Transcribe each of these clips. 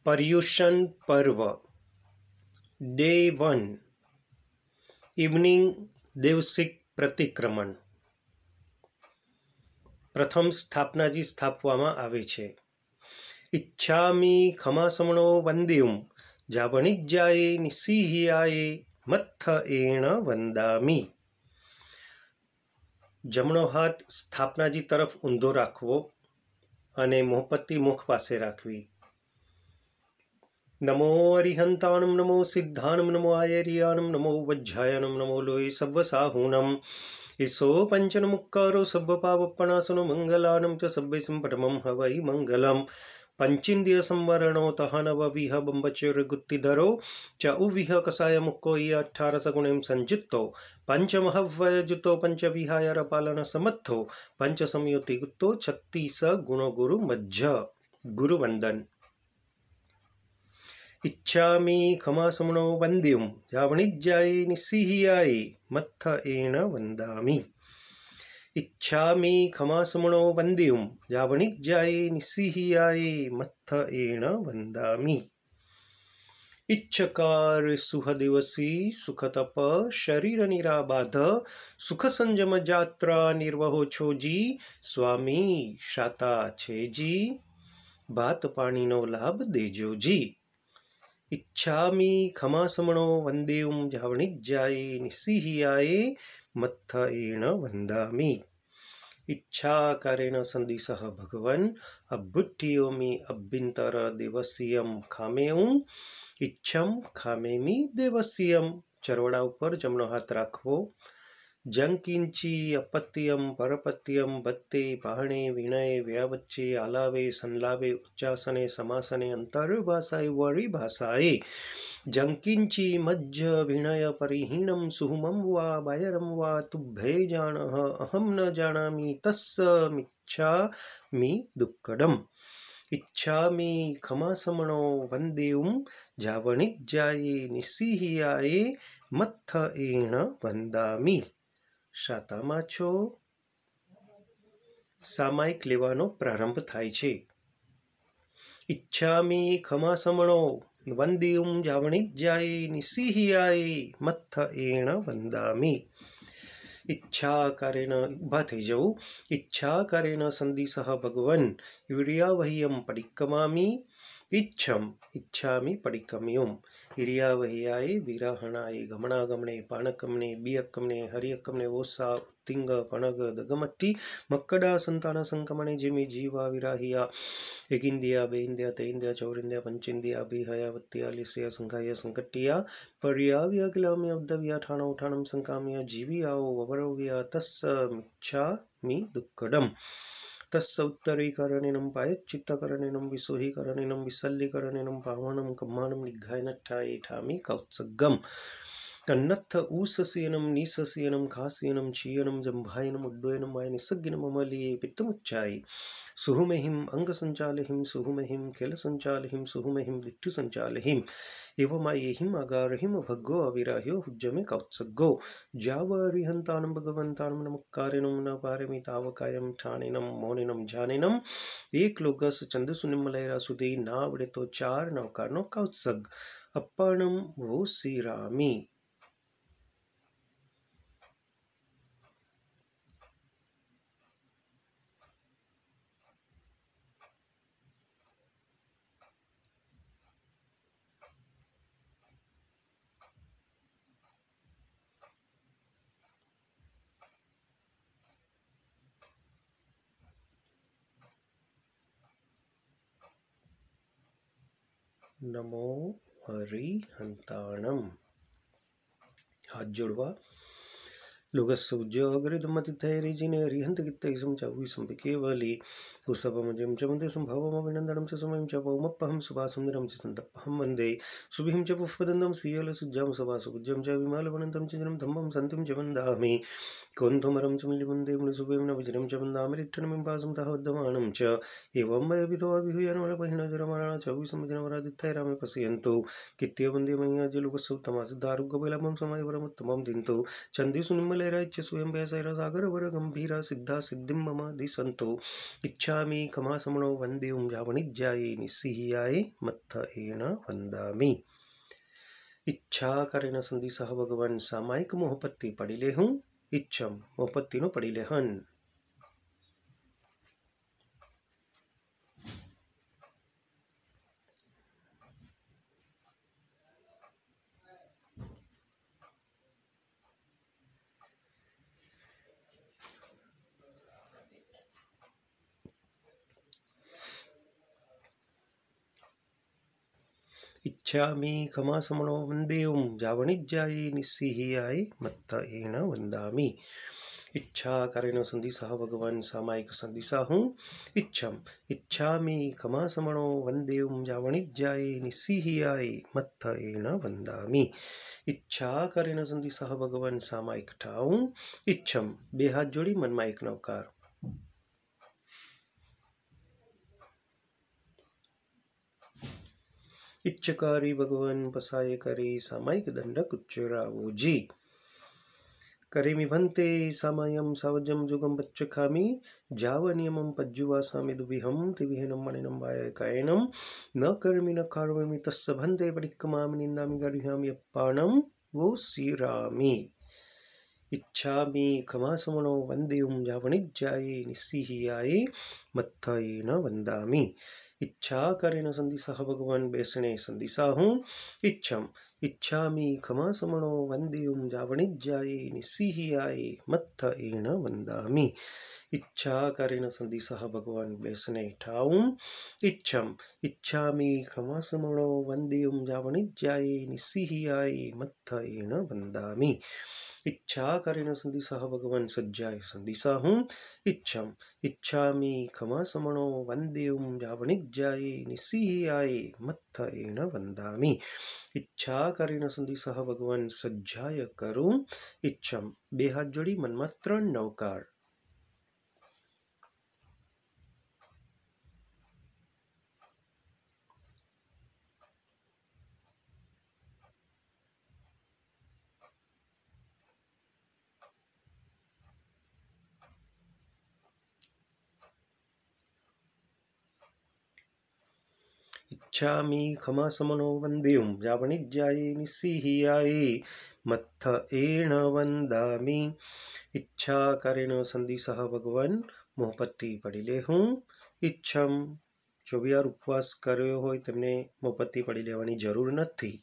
पर्युषण पर्व day 1 evening देवसिक प्रतिक्रमण। प्रथम स्थापनाजी स्थापवामां आवे छे। इच्छामि खमासमणो वंद्युम जावणिज्याये निसिहियाये मत्थ एण वंदामि। जमणो हाथ स्थापनाजी तरफ ऊंधो राखवो अने मोहपत्ती मुख पासे राखवी। नमो अरिहंताणं नमो सिद्धाणं नमो आयर्याणं नमो वज्रायणं नमो लोये सब्बसाहूणम्। ईशो पंचनमुक्कारो सब्बपावप्पणासनो मंगलानं च सब्बे संपटमं हवै मंगलम्। पंचिंद्य संवरणो तहानवविह बंबचुर्गुत्तिधरो च उविह कसाय मुक्को ये 18 सगुणें संयुक्तो पंचमहव्ययुतो पंचविहायर पालन समर्थो पंच संयुति गुत्तो 36 गुणो गुरु मज्ज। गुरुवंदन। इच्छामि खमासमणो वंद्युम जावणिज्याये निसिहियाये मत्थ एण वंदामि। इच्छामि खमासमणो वंद्युम जावणिज्याये निसिहियाये मत्थ एण वंदामि। इच्छकार सुख दिवसी सुख तप शरीर निराबाध सुख संयम जात्रा निर्वहो छोजी स्वामी शाता छेजी बात पाणी नो लाभ देजो जी। इच्छामि खमासमणो वंद्युम जावणिज्याये निसिहियाये मत्थ एण वंदामि। इच्छाकारेण संदिसः भगवन् अब्बुट्टियोमि अभ्यंतर देवस्यम खामेऊं इच्छम खामेमि देवस्यम। चरवड़ा ऊपर जमणो हाथ राखवो। जंकिंची अपत्यम परपत्यम बत्ते पहणे विनय व्यावच्चे आलावे संलावे उच्चासने समासने अंतर्भाषाए वरी भाषाए। जंकिंची मज्ज विनय परिहीनम सुहुमं वा बायरम वा तुभ्ये जाणः अहम न जानामि तस्समिच्छामि दुक्कडम्। इच्छामि खमासमणो वंद्युम जावणिज्याये निसिहियाये मत्थ एण वंदामि। शातामां छो। सामायिक लेवानो प्रारंभ थाय छे। इच्छामि खमासमणो वंद्युम जावणिज्याये निसिहियाये मत्थ एण वंदामि। इच्छाकारेण उभा थई जवुं। इच्छाकारेण संदिसः भगवन् वीर्यावह्यं पडिक्कमामि इच्छम इच्छामि पडिक्कम्युम। वीर्यावह्याय विरहणाय गमनागमने पाणकमने बियक्कमने हरियक्कमने ओसा उत्तिंग पणग दगमट्टी मक्कड़ा संतान संकमने जिमि जीवा विराहिया एकिंदिया बेइंदिया तेइंदिया चौरिंदिया पंचिंदिया बिहया वत्तिया लिस्या संघाया संकट्टिया पर्याव्या किलाम्या उद्दव्या ठाणो ठाणम संकाम्या जीवियाओ ववरव्या तस्समिच्छामि दुक्कडम्। तस्य उत्तरीकरणेनं पायच्चित्तकरणेनं विसोहीकरणेनं विसल्लीकरणेनं पावनं कम्मानं निघ्घाय नट्ठाय ठामि कौत्सग्गम्। तन्नत्थ ऊससीयनं नीससीयनं खासीयनं क्षीयनं जम्भायनं उड्डयनं वाय निसग्गिनं ममलीये पित्तमुच्चाय सुहुमेहिं अंगसंचालहिं सुहुमेहिं खेलसंचालहिं सुहुमेहिं दिट्ठुसंचालहिं एवमायेहिं अगारहिं भग्गो अविराह्यो हुज्जमे कौत्सग्गो। जावरिहंतानं भगवंतानं नमक्कारेनं न पारमि तावकायं ठाणेनं मौनेनं जानेनं एक लोगस चंदसुनिमलयरा सुदे नावड़े तो 4 नौकारनो कौत्सग अप्पाणं वो सीरामी। नमो हरिहंताणम। हाथ जोड़वा। लोकस्सौज्योगरिदमतिथैरिजिने हरिहंत कित्तैसं चाविसं केवली कुसभमजं च वन्दे संभवमभिनन्दनं च समयं च पौमप्पहं सुभासुन्दरं च सन्तप्पहं वन्दे सुभिं च पुष्पदन्तं सीयलसुज्जां सभासुपूज्यं च विमलवनन्तं च जनं धम्मं सन्तिं च वन्दामि कौन्धुमरं च मिलिवन्दे मुनिसुभें नवजिनं च वन्दामि लिट्टनमिम्पासं तः वद्यमानं च एवं वयविधो अभिहूयान्वलपहिनजरमरणा चाविसं दिनवरादित्थैरामे पश्यन्तु कित्य वन्दे मय्याज्य लोकस्सुत्तमासिद्धारुग्गवैलभं समयवरमुत्तमं दिन्तु चन्दिसुनिम्मल लहराच्य स्वयं वैसैर सागर वर गंभीरा सिद्धा सिद्धिं ममादि संतो इच्छामि खमा समणो वंदे जावणिज्याये निस्सिह्याये मत्थ एन वंदामि। इच्छा करेन संधि सह भगवान सामायिक मोहपत्ति पड़िले हूँ इच्छम मोहपत्ति नो पड़िले हन। इच्छामि खमा समणो वंदे जावणिज्याये निस्सिह्याये मत्थ एन वंदामि। इच्छा करेन संधि सह भगवान सामायिक संधि साहूँ इच्छम इच्छामि खमा समणो वंदे जावणिज्याये निस्सिह्याये मत्थ एन वंदामि। इच्छा करेन संधि सह भगवान सामायिक ठाऊँ इच्छम बे हाथ जोड़ी मनमा एक नवकार। इच्छकारी भगवान पसाय करे सामायिक दंडक उच्चरावो जी। करेमि भन्ते सामायम सावजम जुगम बच्चखामि जावनियमं पज्जुवासामि दुविहं तिविहनं मणिनं वायकायनं न कर्मि न कार्वमि तस्य भन्ते पडिक्कमामि निन्दामि गर्ह्यामि अप्पानं वो सीरामि। इच्छामि खमा समणो वंदे जावणिज्याये निस्सिह्याये मत्थ एन वंदामि। इच्छा करेन संधि सह भगवान बेसणे संधि साहूँ इच्छम इच्छामि खमा समणो वंदे जावणिज्याये निस्सिह्याये मत्थ एन वंदामि। इच्छा करेन संधि सह भगवान बेसणे ठाऊँ इच्छम इच्छामि खमा समणो वंदे जावणिज्याये निस्सिह्याये मत्थ एन वंदामि। इच्छा करेन संधि सह भगवान सज्जाय संधि साहूँ इच्छम इच्छामि खमा समणो वंदे जावणिज्याये निस्सिह्याये मत्थ एन वंदामि। इच्छा करेन संधि सह भगवान सज्जाय करूँ इच्छम बे हाथ जोड़ी मनमा 3 नवकार। इच्छामि खमा समणो वंदे जावणिज्याये निस्सिह्याये मत्थ एन वंदामि। इच्छा करेन संधि सह भगवान मोहपत्ति पड़िले हूँ इच्छम 24 उपवास कर्यो होय तेमने मोहपत्ति पड़ी लेवानी जरूर नथी।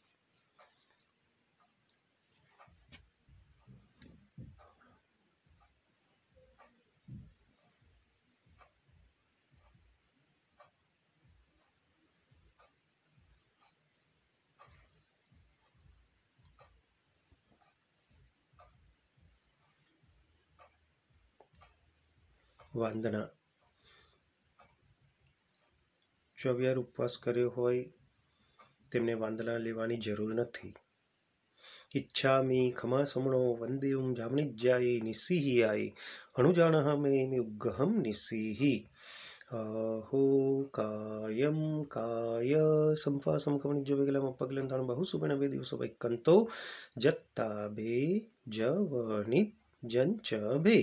वंदना 24 उपवास कर्यो होय तेमने वंदना लेवानी जरूर नथी। इच्छामि खमा समणो वंदे जावणिज्याये निस्सिह्याये अणुजानः मे उग्गहं निस्सिहि। हो कायं काय संफासं कवनिज्जवेगलम अपगलं ताण बहुसुबेन वे दिवसो वैकंतो जत्ता बे जवनित जंच बे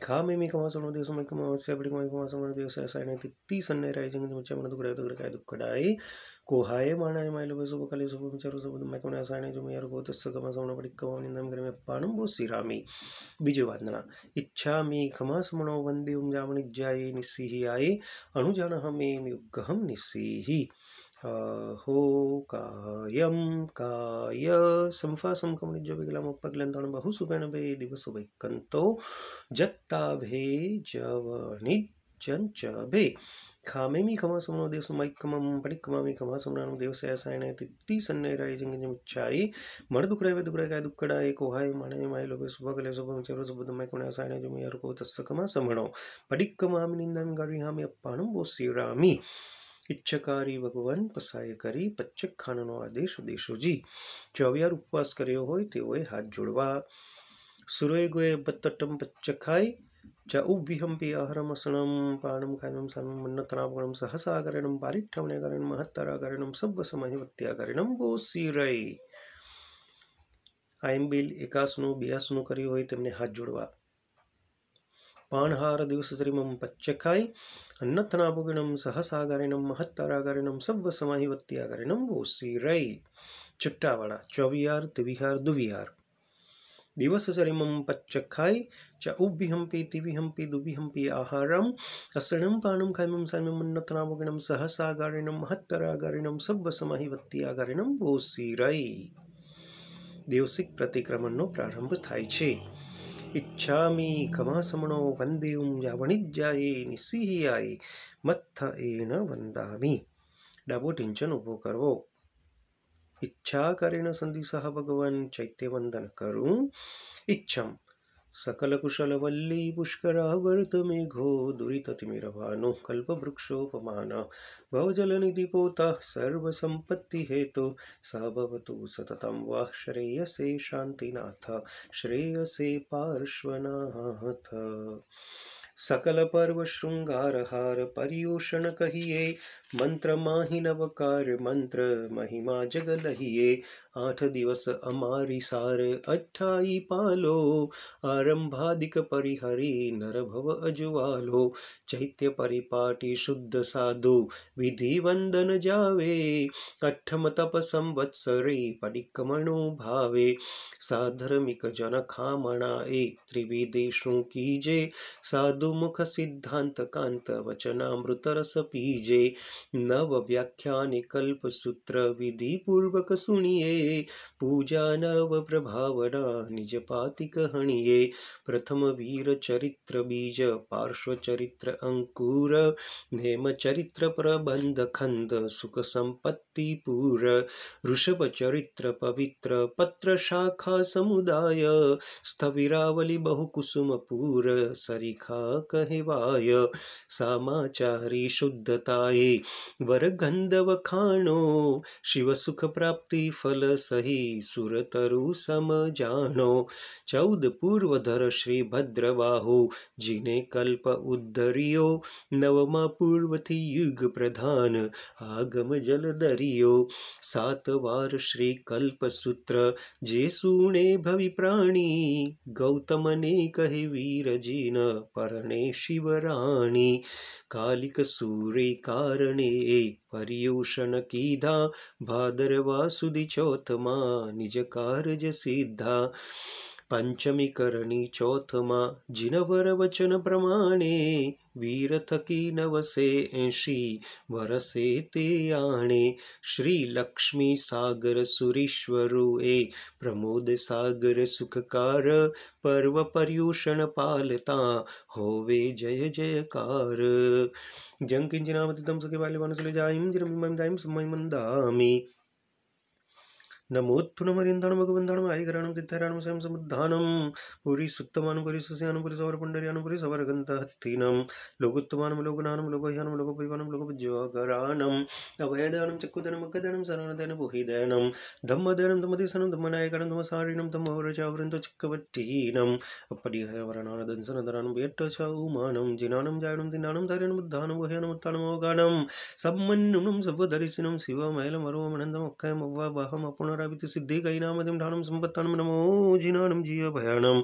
खामे मी खमा समणो दिवसो मैं खमा से बड़ी मैं खमा समणो दिवसो ऐसा ने तित्ती सन्ने राइजिंग मुच्चा मन दुकड़ाय दुकड़ाय कोहाय मानाय मायलो बे सुब कले सुब चरो सुब मैं खमा ऐसा ने जो मैं यार को तस्स खमा समणो पड़ी खमा निंदम करे मैं पाणम वो सिरामी। बीजो वंदना इच्छामि खमा समणो वंदे जावणिज्याये निस्सिह्याये अणुजानः मे उग्गहं निस्सिहि। हो कायं काय संफासं कवनिज्जवेगलम अपगलं ताण बहुसुबेन वे दिवसो वैकंतो जत्ता भे जवनित जंच बे खामे मी खमा समणो दिवस मैकमम पडिक्कमामि खमा समणो दिवस ऐसायने तित्ती सन्ने राइजिंग मुच्चाई मण दुकड़ाय वे दुकड़ाय काय दुकड़ाय कोहाय माने मायलो बे सुबह कले सुबह चरो सुबह मैं कोने ऐसायने जो मैं यार को तस्स खमा समणो पडिक्कमामि निंदामि गर्ह्यामि अप्पाणं वो सिरामि। इच्छकारी भगवान पसाय करी पच्चक खाननो आदेश देशो जी। 24 उपवास कर्यो होय तेओए हाथ जोड़वा। सुरोय गोय बत्तटम पच्चखाय च उभ्विहंपि आहारमसनं पानं खायनं सानं मन्नतनापगणं सहसाकरणं पारिठ्ठवनेकरणं महत्तराकरणं सब्बसमहिवत्याकरणं वो सीरै। આયંબિલ 81, 82 કર્યું હોય તેમને હાથ જોડવા. પાણહાર દિવસત્રિમમ પચ્ચખાય અન્નથનાભુગણમ સહસાગારિણમ મહત્તરાગારિણમ સબ્બ સમાહિવત્યાગારિણમ ઓસીરઈ. છુટ્ટાવાળા ચોવિહાર ત્રિવિહાર દુવિહાર. દિવસચરિમમ પચ્ચખાય ચ ઉભિહંપી તિવિહંપી દુવિહંપી આહારમ અસણમ પાનમ ખાયમમ સાયમમ અન્નથનાભુગણમ સહસાગારિણમ મહત્તરાગારિણમ સબ્બ સમાહિવત્યાગારિણમ ઓસીરઈ. દિવસિક પ્રતિક્રમણનો પ્રારંભ થાય છે. ઈચ્છામી ખમાસમણો વંદેઉમ યાવણિજ્જાયે નિસિહિયાય મત્થ એન વંદામી. ડાબો ઢીંચન ઊભો કરવો. ઈચ્છા કરીને સંધિસહ ભગવાન ચૈત્યવંદન કરું. ઈચ્છમ સકલ કુશલ વલ્લી પુષ્કરાવર્ત મેઘો દુરિતતિમિરભાનો કલ્પવૃક્ષોપમાન ભવજલનિધિ પોતઃ સર્વ સંપત્તિ હેતુ સભવતુ સતતમ વઃ શ્રેયસે શાંતિનાથ શ્રેયસે પાર્શ્વનાથ. सकल पर्व श्रृंगार हार पर्यूषण कहिए मंत्र माहि नवकार मंत्र महिमा जग लहिए. 8 દિવસ અમારી સાર 28 પાલો આરંભાદિક પરિહરી નરભવ અજવાલો. ચૈત્ય પરિપાટી શુદ્ધ સાધુ વિધિ વંદન જાવે 8મ તપ સંવત્સરે પડિક્કમણો ભાવે. સાધર્મિક જન ખામણા એ ત્રિવિધે શું કીજે સાધુ મુખ સિદ્ધાંત કાંત વચનામૃત રસ પીજે. નવ વ્યાખ્યાને કલ્પ સૂત્ર વિધિ પૂર્વક સુણીએ પૂજા નવ પ્રભાવના નિજ પાતિક હણીએ. પ્રથમ વીર ચરિત્ર બીજ પાર્શ્વ ચરિત્ર અંકુર નેમ ચરિત્ર પ્રબંધ ખંડ સુખ સંપત્તિ પૂર. ઋષભ ચરિત્ર પવિત્ર પત્ર શાખા સમુદાય સ્થવિરાવલી બહુ કુસુમ પૂર સરીખા કહેવાય. સામાચારી શુદ્ધતાએ વરગંધ વખાણો શિવ સુખ પ્રાપ્તિ ફલ સહી સુરતરુ સમજાણો. 14 પૂર્વધર શ્રી ભદ્રબાહુ જીને કલ્પ ઉદ્ધર્યો 9મા પૂર્વથી યુગ પ્રધાન આગમ જલ દરિયો. 7 વાર શ્રી કલ્પસૂત્ર જે સુણે ભવિ પ્રાણી ગૌતમને કહે વીરજીન પરણે શિવરાણી. કાલિક સૂરે કારણે પર્યુષણ કીધા ભાદરવા સુધી ચોથમાં નિજ કારજ સિદ્ધા. પંચમી કરણી ચોથમાં જીનવર વચન પ્રમાણે વીર થકી 980 વરસે તે આણે. શ્રી લક્ષ્મી સાગર સુરીશ્વરુ એ પ્રમોદ સાગર સુખકાર પર્વ પર્યુષણ પાલતા હોવે જય જયકાર. જં કિંચનામતિતમ સખે બાલ્યવાનસુલજાયમ ચિરમિમં દાયમ સમયમંદામી. નમોત્થુનમરિંધાણમ ભગવંધાણમ આયિકરાણમ તિથારાણમ સ્વયં સમુદ્ધાનમ પુરી સુત્તમાનમ પુરી સસ્યાનમ પુરી સવર પુંડરીયાનમ પુરી સવરગંત હત્તિનમ લોકોત્તમાનમ લોકનાનમ લોકોહ્યાનમ લોકોપરિવાનમ લોકોપજ્યોગરાનમ અભયદાનમ ચક્ષુદાનમ અગ્ગદાનમ શરણદાનમ બોહિદાનમ ધમ્મદાનમ ધમ્મદેશનમ ધમ્મનાયકાનમ ધમ્મસારિણમ ધમ્મવરચાવૃંતો ચક્કવટ્ટીનમ અપડિહયવરણાનદંસનદરાનમ બેટ્ટચૌમાનમ જીનાનમ જાયણમ દિનાનમ ધાર્યનમ ઉદ્ધાનમ વહ્યાનમ ઉત્તાનમ અવગાનમ સમ્મન્નુમ સર્વધરિસિનમ શિવમૈલમ અરુવમનંદમ અક્ષયમ અવ્વાભાહમ અપુણ રાવિત સિદ્ધિ કૈનામદિમ ધાણમ સંપત્તાનમ નમો જીનાનમ જીય ભયાનમ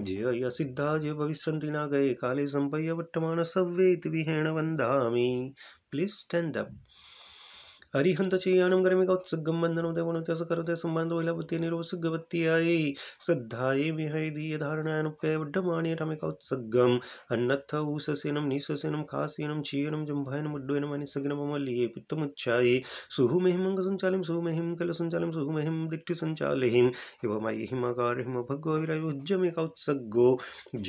જય સિદ્ધા જય ભવિષ્યંતિ ના ગયે કાલે સંપય્ય વટ્ટમાન સવ્વેતિ વિહેણ વંદામી. Please stand up. અરિહંત ચેયાનમ ગરમિકોત્સગમ બંધનમ દેવનત્યસ કરતે સંબંધો વિલપત્ય નિરોસગવત્યાય શ્રદ્ધાય વિહૈદીય ધારણાયનુપ્ય વડ્ડમાણ્ય ઠમિકોત્સગમ અન્નત્થ ઉસસેનમ નિસસેનમ ખાસેનમ ચીયનમ જંભાયનમ ઉડ્ડયનમ અનિસગ્નમ મલ્યે પિત્તમુચ્છાય સુહુમેહિમંગ સંચાલિમ સુહુમેહિમ કલ સંચાલિમ સુહુમેહિમ દિટ્ઠિ સંચાલિહિમ એવમયહિમકારિહિમ ભગવ વિરાયોજ્યમિકોત્સગો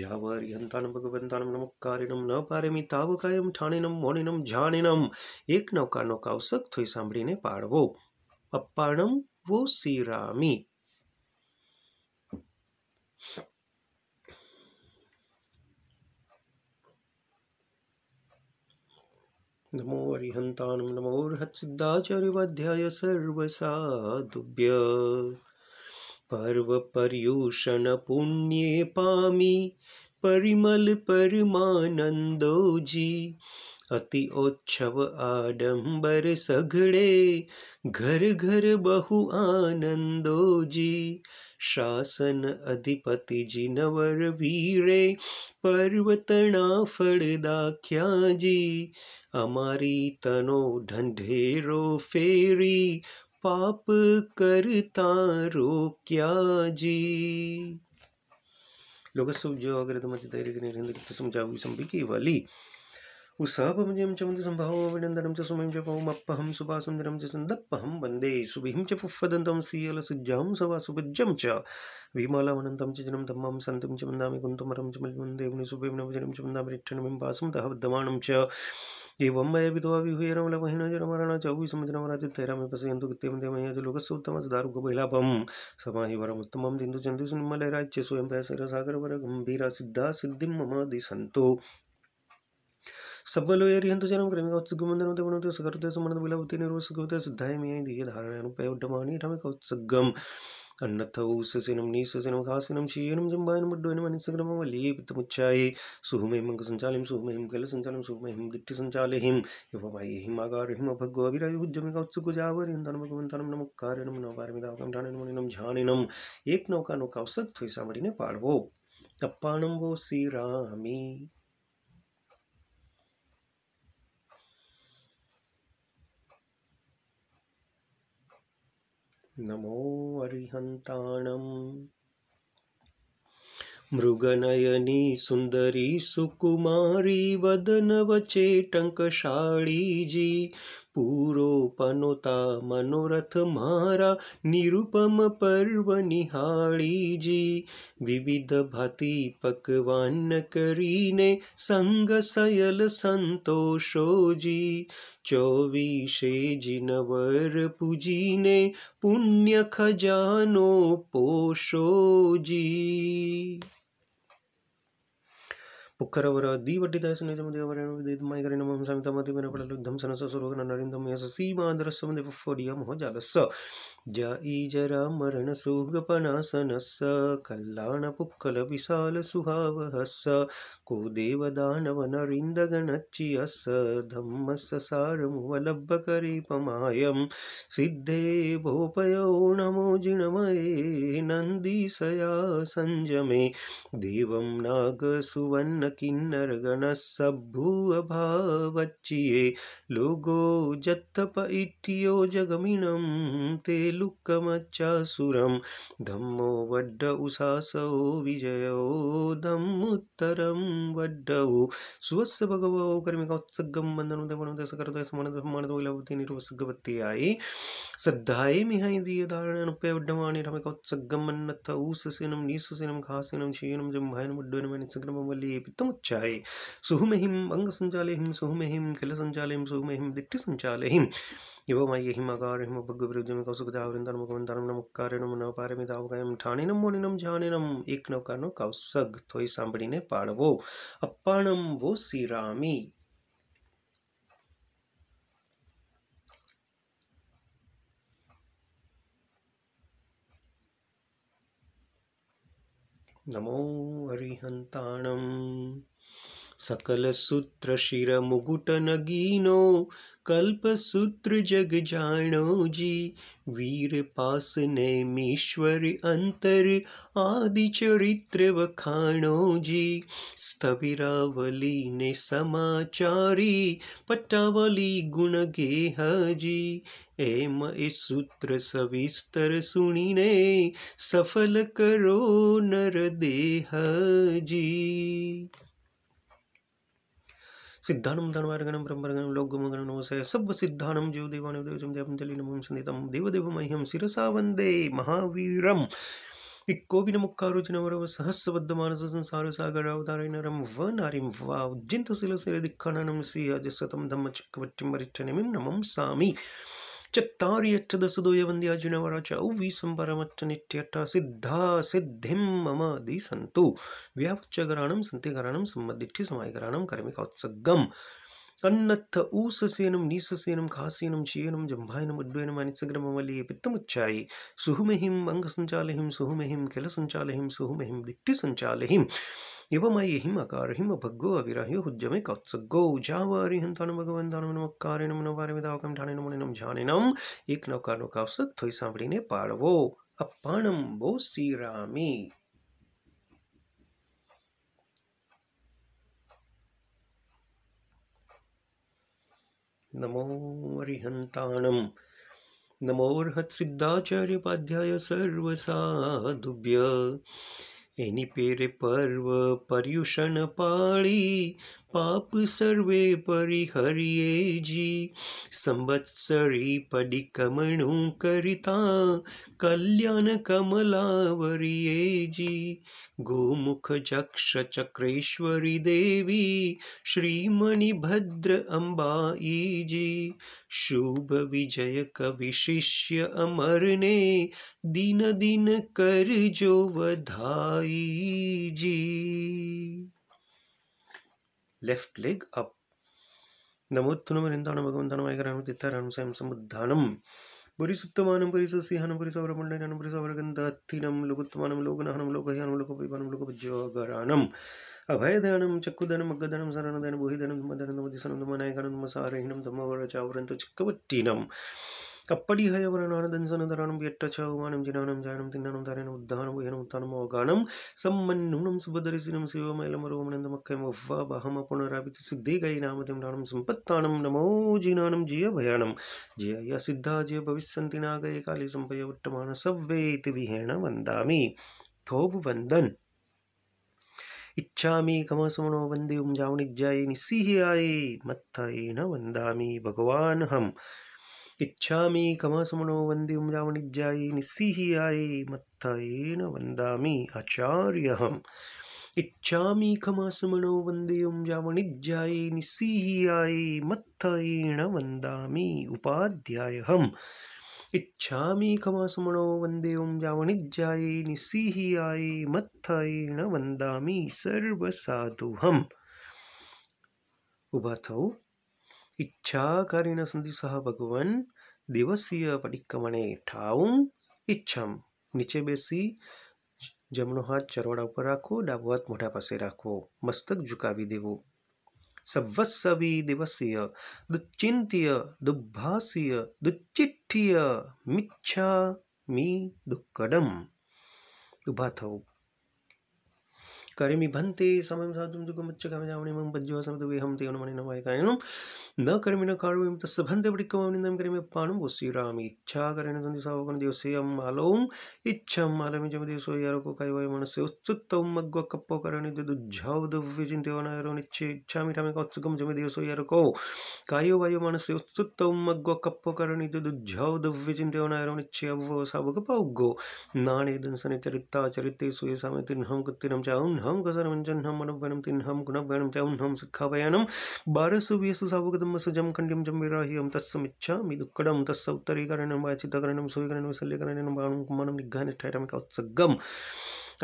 જ્યાવરિહંતાનમ ભગવંતાનમ નમુકારિણમ ન પારેમિ તાવકાયમ ઠાણિનમ મોણિનમ જાણિનમ. એક નૌકાનો કાવસક થોઈ સાંભળીને પાડવો. અપ્પાણમ વો શ્રીરામી. નમો અરિહંતાનમ નમો અર્હત્સિદ્ધાચાર્યવાધ્યાય સર્વસાધુભ્ય. પર્વ પર્યુષણ પુણ્યે પામી પરિમલ પરમાનંદોજી अति ओच्छव आडंबर सघड़े, घर घर बहु आनंदो जी। शासन अधिपति जिनवर वीरे, पर्वतना फड़दाख्या जी। अमारी तनो ढंढेरो फेरी, पाप करता रोक्या जी। लोकसुब्जो अग्रतमचितैरितिनिरन्दित समझावि संबिकी वाली उसापमजयं च वन्दे सम्भावो अभिनन्दनं च सुमयं च पवमप्पहं सुभासुन्दरं च सन्दप्पहं वन्दे सुभिं च पुष्पदन्तं सीयलसज्जां सवासुभज्जं च विमलावनन्तं च जनं धम्मं सन्तं च वन्दामि कुन्तुमरं च मलिवन्दे मुनिसुभेवनवजनं च वन्दामि रिक्षणमिं वासं तः विद्यमानं च एवं वै विधवा विहुयरं लवहिनो जरमरणा च विसमुद्रमरातिथैरामि पश्यन्तु कृत्यवन्दे मया च लोकस्योत्तमसदारुगबैलापं समाहि वरमुत्तमं दिन्दु चन्दु सुनिर्मलैराच्य स्वयं पैसरसागरवर गम्भीरा सिद्धा सिद्धिं मम दिशन्तु सब्बलोयरिहन्तु जनं क्रमिकौत्सुगमन्दनं देवनोते सकरुते सुमनद विलवति निर्वसुगवते सिद्धाय मयि दिये धारणानुपयोड्डमानि ठमिकौत्सगम् अन्नथौ ससेनं नीससेनं खासेनं शीयनं जम्बायनं मुड्डोयनं अनिसग्रमं वल्लीये पित्तमुच्चाये सुहुमहिं अंगसञ्चालिं सुहुमहिं कैलसञ्चालिं सुहुमहिं दिट्टिसञ्चालिहिं यववायिहिं आगारहिं अभग्गो अभिरायुज्जमिकौत्सुगजावरिहन्तनं भगवन्तानं नमक्कारेणं नवपारमिदाकं ठाणेनं मुनिनं झानेनं एक नौका नौकावसक थोई सामड़ीने पाड़वो अप्पाणं वो श्रीरामी। नमो अरिहन्ताणम् मृगनयनी सुंदरी सुकुमारी वदनवचेटंकशाली जी। पूरोपनोता मनोरथ मारा निरुपम पर्व निहाड़ी जी। विविध भांति पकवान करीने संग सयल संतोषो जी। 24 जिनवर पूजीने पुण्य खजानो पोषो जी। पुखरवर दीवड्डिदाय सुनिधमदेवरेण विदितमयकरेण मम समितमतिमेनपडलुद्धं सनससुरोगन नरिन्दं यस सीमादरस्समदे पुफ्फोडियमो जालस्स जाई जरा मरण सुगपनासनस्स कल्याण पुक्कल विशाल सुहावहस्स को देवदानव नरिन्दगणच्चियस्स धम्मस्स सारमुवलब्धकरीपमायं सिद्धे भोपयो नमो जिनमये नन्दीसया संजमे देवं नागसुवर्ण किन्नर गणसभ्भु अभावच्चिये लोगो जत्तप इट्टियो जगमिनं ते लुक्कमच्चासुरं धम्मो वड्ड उसासो विजयो धम्मुत्तरं वड्डौ स्वस्य भगवो कर्मिकोत्सगं वन्दनं देवनं देशकरते समानदमानदोलवति निर्वसगवत्याये श्रद्धाये मिहाय दिय धारणनुपयोड्डमानि रमिकोत्सगं मन्नथ ऊससेनं नीससेनं खासेनं क्षीणं जम्भायनं मुड्डोनं मनिसग्रमं वल्लीये पित्तमुच्चाये सुहुमहिं अंगसञ्चालेहिं सुहुमहिं किलसञ्चालेहिं सुहुमहिं दिट्टिसञ्चालेहिं यवमय्यहिं अगारहिं भग्गविरुद्धं कौसुकजावृन्दनं भगवन्तानं नमक्कारेणं नवपारमिदावकायं ठाणेनं मोनिनं झानेनं एक नौकानो कौसग थोई सांभळीने पाड़वो अप्पाणं वो श्रीरामी। नमो अरिहन्ताणम् सकल सूत्र शिर मुकुट नगीनो कल्पसूत्र जग जानो जी। वीर पास नैमीश्वर अंतर आदि चरित्र वखाणो जी। स्थविरावली ने समाचारी पट्टावली गुण गेह जी। एम इस सूत्र सविस्तर सुनिने सफल करो नर देह जी। सिद्धानं धर्मार्गणं ब्रह्मर्गणं लोकगमगणं नमस्ते सब सिद्धानं जीव देवानं देवजं देवंजलि नमः संदितं देवदेवमह्यं शिरसा वन्दे महावीरम् इक्कोविन मुक्कारुचिनवरव सहस्रबद्धमानस संसार सागरावतारिणरं व नारीं वा उज्जिन्तशिलशिरदिक्खननं श्रीहजसतं धम्मचक्रवर्तिं वरिष्ठनिमिं नमंसामि। चत्तारि अष्टदशदोयवन्द्यार्जुनवरा चौवीसं परमच्च सिद्धा सिद्धिं मम दिसन्तु व्यावच्चकराणं सन्तिकराणं सम्मदिष्टिसमायकराणं कर्मिकोत्सगम् अन्नत्थ ऊससेनं नीससेनं खासेनं क्षीयनं जम्भायनं उड्डयनं अनिसग्रमं वल्लीये पित्तमुच्चाये सुहुमहिं अंगसञ्चालहिं सुहुमहिं किलसञ्चालहिं सुहुमहिं दिट्टिसञ्चालहिं एवमयिहिम अकारहिम भग्गो अविराह्यो हुज्जमे कौत्सगो जावारिहंतान भगवान दानम नमकारेण मनोवारमिदावकम ठानेन मुनिनम झानेनम एक नौकार नौकावसक थोई सांभळीने पाळवो अप्पाणम वो श्रीरामी। नमो अरिहंताणम नमोर्हत्सिद्धाचार्यपाध्याय सर्वसाधुभ्य एनी पेरे पर्व पर्युषण पाळी पाप सर्वे परिहरिये जी संवत्सरी पडिकमणु करिता कल्याण कमलावरिये जी गोमुख जक्ष चक्रेश्वरी देवी श्रीमणिभद्र अंबाई जी शुभ विजय कवि शिष्य अमरने दीन दीन कर जो वधाई जी। Left leg up. नमोत्तुनमरिंदानं भगवन्तानं तीर्थारानं स्वयं समुद्धानं परिसुत्तमानं परिसस्यहानं परिसवरमण्डनं परिसवरगन्धात्थिनं लोकोत्तमानं लोकनाहनं लोकह्यानं लोकपिबानं लोकविजयगरानं अभयदानं चक्षुदानं अग्गदानं शरणदानं बोहिदानं धम्मदानं धम्मदिशनं धम्मनायकानं धम्मसारहिनं धम्मवरचावरन्तं चिक्कवट्टिनं कप्पडिहयवरनानदंसनधरानं व्यट्टचौमानं जिनानं जानं तिन्नानं धारेनं उद्धानं वह्यनं उत्तानं अवगानं सम्मन्नुनं सुभदर्शिनं शिवमैलमरोमनन्दमक्कैमव्वाबहमपुनरापिति सिद्धिगै नामतिं राणं सम्पत्तानं नमो जिनानं जिय भयानं जिय सिद्धा जिय भविष्यन्ति नागये काले सम्पयवट्टमान सव्वेति विहेण वन्दामि थोप वन्दन इच्छामि कमसमनो वन्दे जावनिज्याये निस्सिह्याये मत्थयेन वन्दामि भगवान् हम इच्छामि कमसमनो वन्दे जावनिज्याये निस्सिह्याये मत्थयेन वन्दामि आचार्यहम् इच्छामि कमसमनो वन्दे जावनिज्याये निस्सिह्याये मत्थयेन वन्दामि उपाध्यायहम् इच्छामि कमसमनो वन्दे जावनिज्याये निस्सिह्याये मत्थयेन वन्दामि सर्वसाधुहम्। उभा थौ इच्छाकारेण संधि सह भगवान दिवसीय पडिक्कमणे ठाऊं इच्छम નીચે બેસી જમણો હાથ ચરોડા ઉપર રાખો, ડાબો હાથ મોઢા પાસે રાખો, મસ્તક ઝુકાવી દેવું। સવસ્સવી દિવસીય દુશ્ચિંત્ય દુભાસીય દુચ્ચિઠ્ઠિય મિચ્છામિ દુક્કડમ। ઊભા થવું। करेमि भन्ते समयं साधुं जुगमच्चकामजावणिमं पद्योसमदुवेहं तेवनमणिनवायकायनं न कर्मि न कार्वं तस्य भन्ते पडिक्कमं निन्दं करेमि पाणं वो श्रीरामि। इच्छा करेण सन्धि सावकन दिवसेयं मालौं इच्छं मालमि जमदेशो यारको कायवाय मनस्य उत्सुत्तौ मग्व कप्पो करणि दुज्झाव दुव्विचिन्त्यवनायरो निच्छे इच्छामि ठामे कौत्सुकं जमदेशो यारको कायो वायो मनस्य उत्सुत्तौ मग्व कप्पो करणि दुज्झाव दुव्विचिन्त्यवनायरो निच्छे अव्वो सावक पौगो नाणे दंसने चरित्ता चरित्ते सुये सामे तिन्हं कुत्तिनं चाउन् हम कसरमंजन हम मनोवनम तिन्हम गुणवनम त्याउन्हम सिक्खावयानम बारसुवियसु सावगदम सजम खंडियम जम्बिराहियम तस्समिच्छामि दुक्कडम तस्स उत्तरीकरणं वाचितकरणं सुविकरणं विसल्यकरणं बाणं कुमानं निग्घानिष्ठैटमिकौत्सगम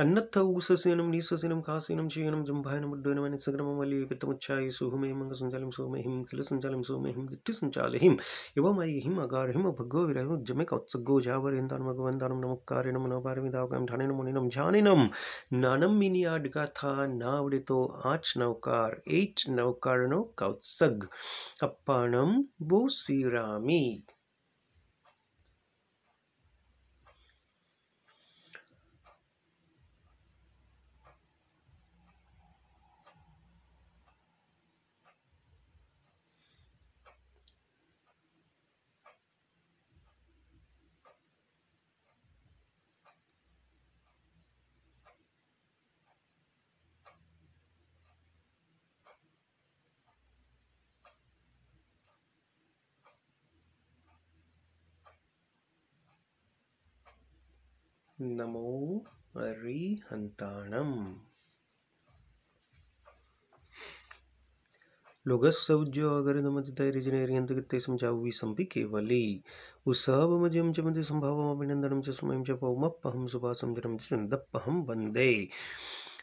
अन्नत्थ ऊससेनं नीससेनं कासेनं शयनं जम्भायनं उड्डयनं निसग्रममलि पित्तमुच्छायि सुहुमे मंगसञ्चालं सुहुमेहिं किलसञ्चालं सुहुमेहिं दिट्टिसञ्चालहिं एवमयिहिं अगारहिं भग्गो विरहिं उज्जमे कौत्सगो जावरेन्तानं भगवन्तानं नमक्कारेण मनोपारमिदावकं ठानेन मुनिनं झानेनं नानं मिनियाड गाथा नावडितो 8 नौकार 8 नौकारनो कौत्सग अप्पाणं वो श्रीरामी। नमो अरिहंताणम्। लोगस्सौज्यो अगरिदमतितैरिजिनेरियन्तगित्तेसं चावीसंपि केवली उसावमजं च मति संभावमभिनन्दनं च सुमयं च पौमप्पहं सुभासं दिनं च चन्दप्पहं वन्दे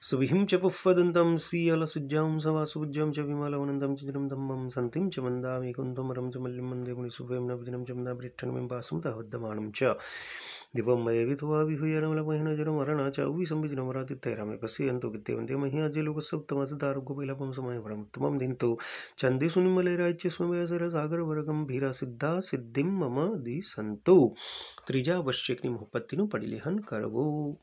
सुविहिं च पुष्पदन्तं सीयलसुज्जां सवासुज्जां च विमलवनन्दं च चिरं धम्मं सन्तिं च वन्दामि कुन्दमरं च मल्लिं वन्दे मुनिसुभयं नवदिनं च वन्दामि विठ्ठलं वासं तावद्दमानं च दिवं मये विधवा विहुयनमलमहिनजरमरणा च विसंविजनमरातिथैरामे पश्यन्तो विद्यवन्ते मह्याज्य लोकसप्तमसदारुगोपैलपं समयपरमुत्तमं दिन्तु चन्दिसुनिमलैराज्य स्वमयसरसागरवरगम्भीरा सिद्धा सिद्धिं मम दिसन्तु ત્રીજા વશ્યકની મુહપત્તિનું પરિલેહન કરવું.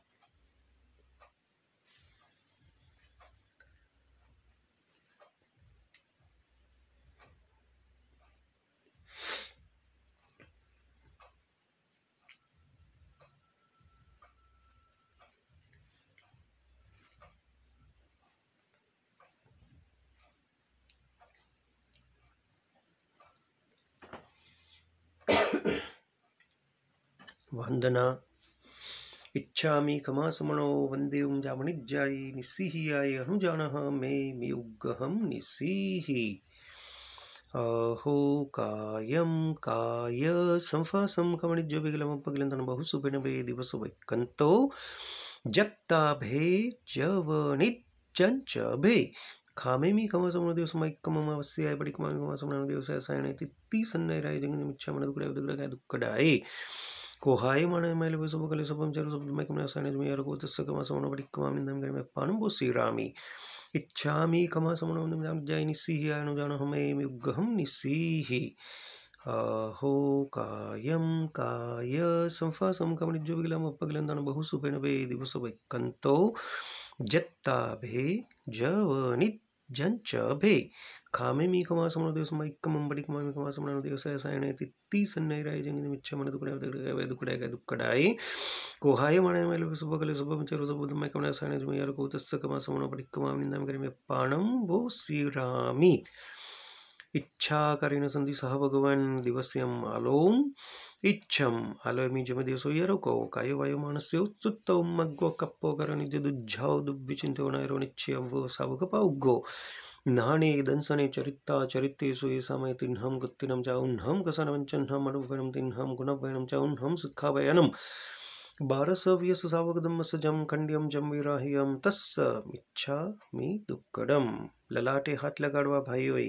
वंदना. इच्छामि कमासमणो वन्देवं जामणिज्यायि निस्सिह्याय अनुजानः मे मियुग्गहं निस्सिहि. अहो कायं काय संफासं कमणिज्यविगलमपगिलन्दनं बहुसुभिनभे दिवसवैकन्तो जत्ताभे जवनिच्चञ्चभे खामेमि कमसमनो दिवसमैक्कममावस्याय पडिकमामि कमसमनो दिवसायसायणे तित्तिसन्नैराय जगन्निमिच्छामनदुकुडे दुःखडाय कोहाय माने मैले वसुबकले सबम चरु सब मैं कमना साने में यार को तस्य कमा समनो बड़ी कमा निंदम करे मैं पानु बोसी रामी इच्छामि कमा समनो निंदम जाय निस्सिहि अनु जानो हमें उग्गहम निस्सिहि. अहो कायं काय संफासं कमनिज्जोविगलम अपगलंदन बहुसुपेनभे दिवसवैकन्तो जत्ताभे जवनिज्जञ्चभे खामेमि कमासमनो दिवसमैक्कमं बडिकमामि कमासमनो दिवसायसायणे तित्तिसन्नैराय जगन्निमिच्छामनदुकुडे दुःखडाय कोहाय माने मैले वसुबकले सबम चरु सब मैं कमना साने में यार को तस्य कमासमनो बडिकमामि निंदम करे मैं पाणं बोसिरामि. इच्छा करेण संधि सह भगवान दिवस्यम आलोम इच्छम आलोमी जम दिवसो यरको कायो वायो मानस्य उत्तुत्तो मग्गो कप्पो करनि दुज्झाव दुब्बिचिंतो नायरो निच्छयव सावकपाउगो नाणे दंसने चरित्ता चरित्तेषु ये समय तिन्हम गुत्तिनम चाउन्हम कसनवंचन्हम अनुवनम तिन्हम गुणवयनम चाउन्हम सुखावयनम बारसव्यस सावकदम सजम खंड्यम जम्बिराह्यम तस्स मिच्छामि दुक्कडम. ललाटे हाथ लगाड़वा भाइयों.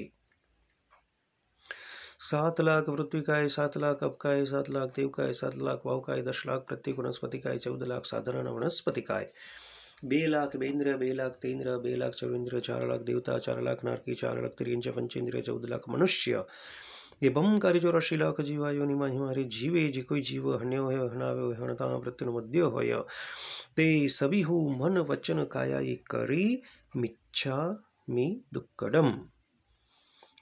7 लाख पृथ्वीकाय 7 लाख अपकाय 7 लाख देवकाय 7 लाख वावकाय 10 लाख प्रत्येक वनस्पतिकाय 14 लाख साधारण वनस्पतिकाय 2 लाख बेंद्र 2 लाख तेंद्र 2 लाख चौंद्र 4 लाख देवता 4 लाख नारकी 4 लाख तिरिंच पंचेंद्रिय 14 लाख मनुष्य एवं कार्य 84 लाख जीवायो निमाहि मारे जीवे जी कोई जीव हण्यो है हनावे हणता प्रत्युन मध्य होय ते सभी हु मन वचन काया ये करी मिच्छा मी दुक्कडम.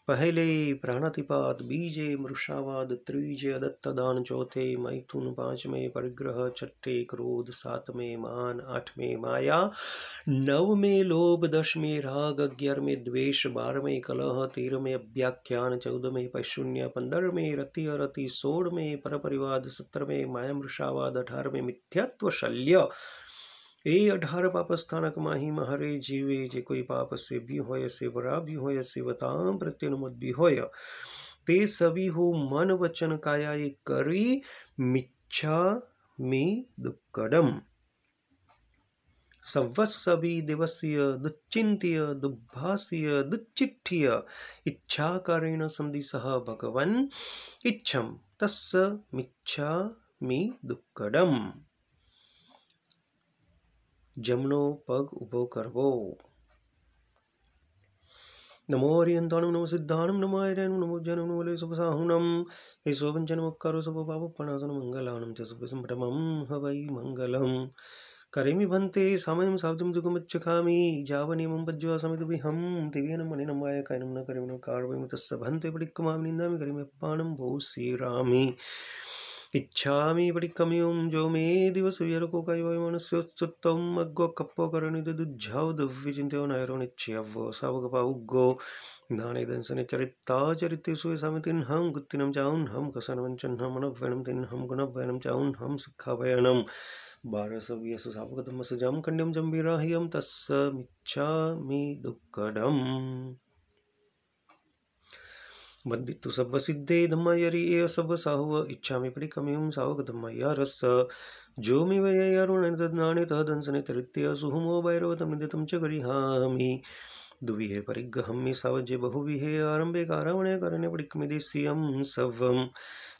पहले प्राणातिपात बीजे मृषावाद त्रिजे अदत्तदान चौथे मैथुन 5 में परिग्रह 6 क्रोध 7 में मान 8 में माया 9 में लोभ 10 में राग 11 में द्वेष 12 में कलह 13 में अव्याख्यान 14 में पैशून्य 15 में रति अरति 16 में परपरिवाद 17 में माया मृषावाद 18 में मिथ्यात्व शल्य 18 पाप स्थानक माही महरे जीवे जे कोई पाप से भी होय सेवरा भी होय सेवताम प्रत्युन्मत भी होय ते सभी हो मन वचन काया ये करी मिच्छा मी दुक्कडम. सवस्सभी दिवसीय दुच्चिंत्य दुभासीय दुच्चिठ्ठीय इच्छा करेण संधि सह भगवन इच्छम तस्स मिच्छा मी दुक्कडम. जमनो पग उभो करवो. नमो हरियंताणं नमो सिद्धाणं नमो आयर्याणं नमो ज्ञानं नमो वले सुपसाहुणं ऐसो वञ्चनमुक्कारो सुपपापप्पणासनं मङ्गलानं च सुपसम्पटमं हवै मङ्गलम्. करेमि भन्ते सामयं सावजं दुःखमुच्चखामि जावनियमं पज्ज्वा समिदुभिहं दिव्यनं मनिनं वाय कायनं न करेमि न कार्वयं तस्य भन्ते पडिक्कमामि निन्दामि करेमि पाणं भोसीरामि. इच्छामि पडिक्कम्युं जो मे दिवस यरको कायवायुमनस्योत्सुत्तं अग्गो कप्पो करणी दुज्झाव दुव्विचिन्त्यो नायरो निच्छयव सावकपाउग्गो नाणे दंसने चरित्ता चरित्तेषु सामितिन्हं गुत्तिनं चाउन्हं कसनवञ्चन्हं मनवयनं तिन्हं गुणवयनं चाउन्हं सुखावयनं 12 व्यसु सावकदम सजम खंड्यम जम्बिराह्यम तस्स मिच्छामि दुक्कडम. वंदितु सब सिद्धे धम्मयरि एव सब साहुव इच्छामि पडिकम्युं सावक धम्मया रस जो मे वय अरुण नाणे तदंसने तरित्य सुहुमो भैरवतं निदितं च गरिहामि. दुविहे परिग्रहम्मि सावजे बहुविहे आरंभे कारावणे करणे पडिक्कमिदेस्यं सव्वं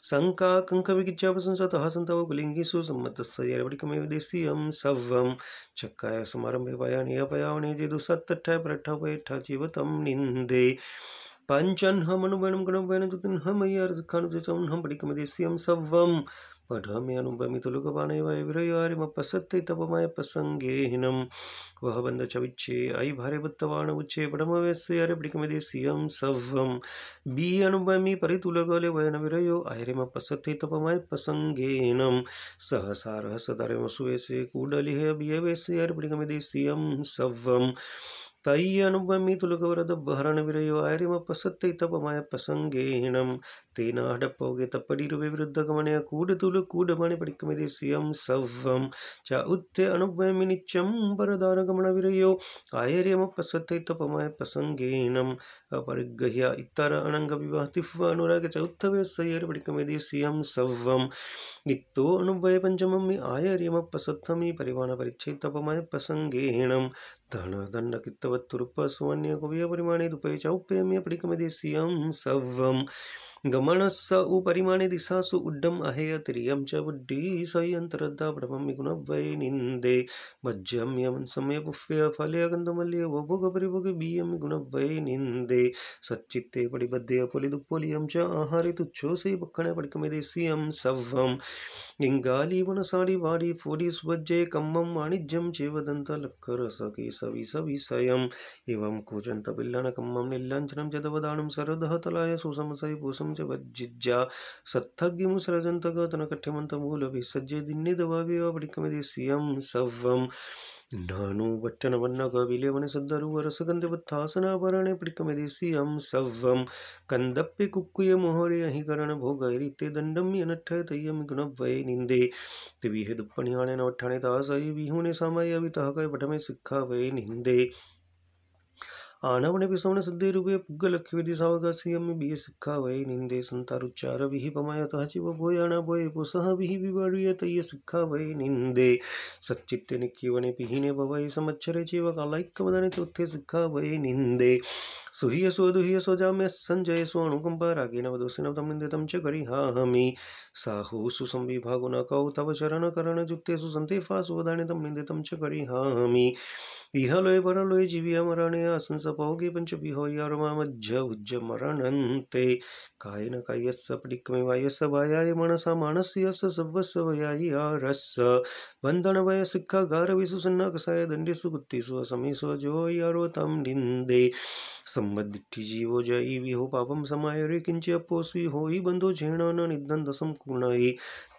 शङ्काकङ्कविकिच्चापसंसतः सन्तव कुलिङ्गिषु सम्मतस्य पडिक्कमिदेस्यं सव्वं चक्काय समारम्भे पयानि अपयावणे जेदुसत्तट्ठाय परट्ठापयट्ठा जीवतं निन्दे पञ्चन्हमनुबणं गणवयनं तुतिन्हमय्यार्दखानुजचं पडिक्कमिदेस्यं सव्वं पठमे अनुपमितुलुकपाणे वय विरयारिमपसत्ते तपमय प्रसंगेहिनं वह बंद चविच्छे आई भारे बत्तवाण उच्चे पडमवेस्य अरे पडिक्कमिदेस्यं सव्वं बी अनुपमि परितुलगले वयन विरयो आयरिमपसत्ते तपमय प्रसंगेहिनं सहसारः सदारिमसुवेसे कूडलिह बियवेस्य अरे पडिक्कमिदेस्यं सव्वं तय्यनुपमि तुलगवरदभरण विरयो आयरिमपसत्ते तपमय प्रसंगेहिनं तेन हडप्पोगे तप्पडिरुवे विरुद्धगमने कूडतुलकूडमणि पडिक्कमिदेस्यं सव्वं च उत्थे अनुपमि नित्यं परदारगमन विरयो आयर्यमपसत्ते तपमय प्रसंगेहिनं अपरिग्रह्य इत्तर अनङ्गविवाहतिफ्व अनुराग च उत्थवेस्य पडिक्कमिदेस्यं सव्वं इत्तो अनुभय पंचममि आयर्यमपसत्तमि परिवाण परिच्छेद तपमय प्रसंगेहिनं धन दंड कित्तवत्तुरुप सुवन्य कविय परिमाणे दुपय चौप्यम्य पडिक्कमिदेस्यं सव्वं गमनस्स उपरिमाणे दिशासु उड्डम अहेय तिरियं च बुद्धि सयंतरद्दा प्रभमि गुणवै निन्दे मज्जम्यं समय पुष्य फलय गंधमल्य वभोग परिभोग बीयं गुणवै निन्दे सच्चित्ते पडिबद्धे अपलिदुप्पोलियं च आहारे तुच्छो से बक्खणे पडिक्कमिदेस्यं सव्वं इंगाली वनसाडी वाडी फोडी सुभज्जय कम्मं वाणिज्यं चेवदंत लक्कर सके सवि सविषयम् एवं कूजंत बिल्लन कम्मं निल्लांचनं च दवदानं सरदः तलाय सुसमसय पूसं च वज्जिज्जा सत्थग्गिमुसरजन्तगतनकठ्यमन्तमूलभिसज्जे दिन्निदवाविव पडिक्कमिदेस्यं सव्वं नानु वट्टनवन्नकविलेवने सद्धरुवरसगन्धवत्थासनाभरणे पडिक्कमिदेस्यं सव्वं कन्दप्पे कुक्कुय मोहरे अहिकरण भोगैरिते दण्डं यनट्ठय तय्यं गुणवै निन्दे तिविहे दुप्पणिहाणे नवट्ठाणे तासै विहुणे सामयवितः कय पठमे सिक्खा वै निन्दे आनवने पिसवने सद्दे रूपे पुग्गलक्ष्य विधि सावकाशीयं बीय सिक्खा वै निन्दे संतारुच्चार विहि पमायतः चिव भोयाना भोये पुसः विहि विवर्य तय्य सिक्खा वै निन्दे सच्चित्ते निक्कीवने पिहिने भवै समच्छरे चैव कालैक्यवदने चौथे सिक्खा वै निन्दे सुहिय स्वदुहिय स्वजाम्य संजय स्वानुकंपा रागेण वदोषेण तं निन्दितं च गरिहामि साहु सुसंविभागो न कौ तव चरण करण जुक्तेषु सन्तेफासु वदाने तं निन्दितं च गरिहामि इहलोय परलोय जीव्य मरणे असंसपौगे पंचविहोयारमा मज्ज उज्ज मरणन्ते कायेन कायस्य पडिक्कमिवायस्य भायाय मनसा मानस्यस्य सव्वस्य वयायारस्य बन्धनभय सिक्खा गारविषु सन्नाकसाय दण्डेषु गुत्तेषु असमेषु अजोयारो तं निन्दे सम्बद्धिट्ठि जीवो जयि विहो पापं समायरे किंच अपोसि होई बंधो झेण निदंदसं कुणये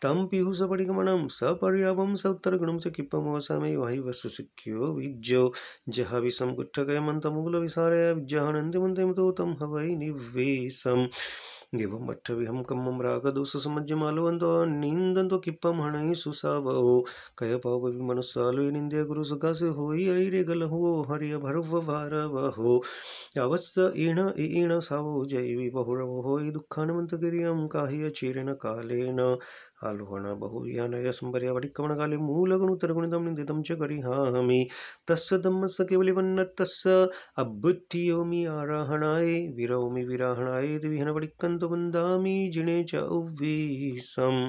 तं पिहु सपडिगमनं सपर्यापं सत्तरगुणं च किप्पमोसमे वाहि वसु सिक्ख्यो विज्जो जह विषम कुट्ठकयमन्तमूल विसारय विज्जहानन्दिमन्दिमतो तं हवै निवेशम् एवं मठ्ठविहं कम्मं रागदोष समज्जमालवन्तो निन्दन्तो किप्पं हणै सुसावहो कय पाव मनुस्सालुय निंदे गुरु सुखासे होई ऐरे गलहो हरिय भरव भारवहो अवस्य ईण सावो जैवी बहुरवो होई दुःखानमन्तगिरियं काह्य चीरेण कालेन आलोहन बहुयानय संपर्य पडिक्कमण काले मूलगुणोत्तरगुणितं निन्दितं च गरिहामि तस्य धम्मस्य केवलिवन्नतस्य अब्बुट्ठियोमि आराहणाय विरौमि विराहणाय दिविहन पडिक्कन्तो वन्दामि जिणे च उव्वीसम्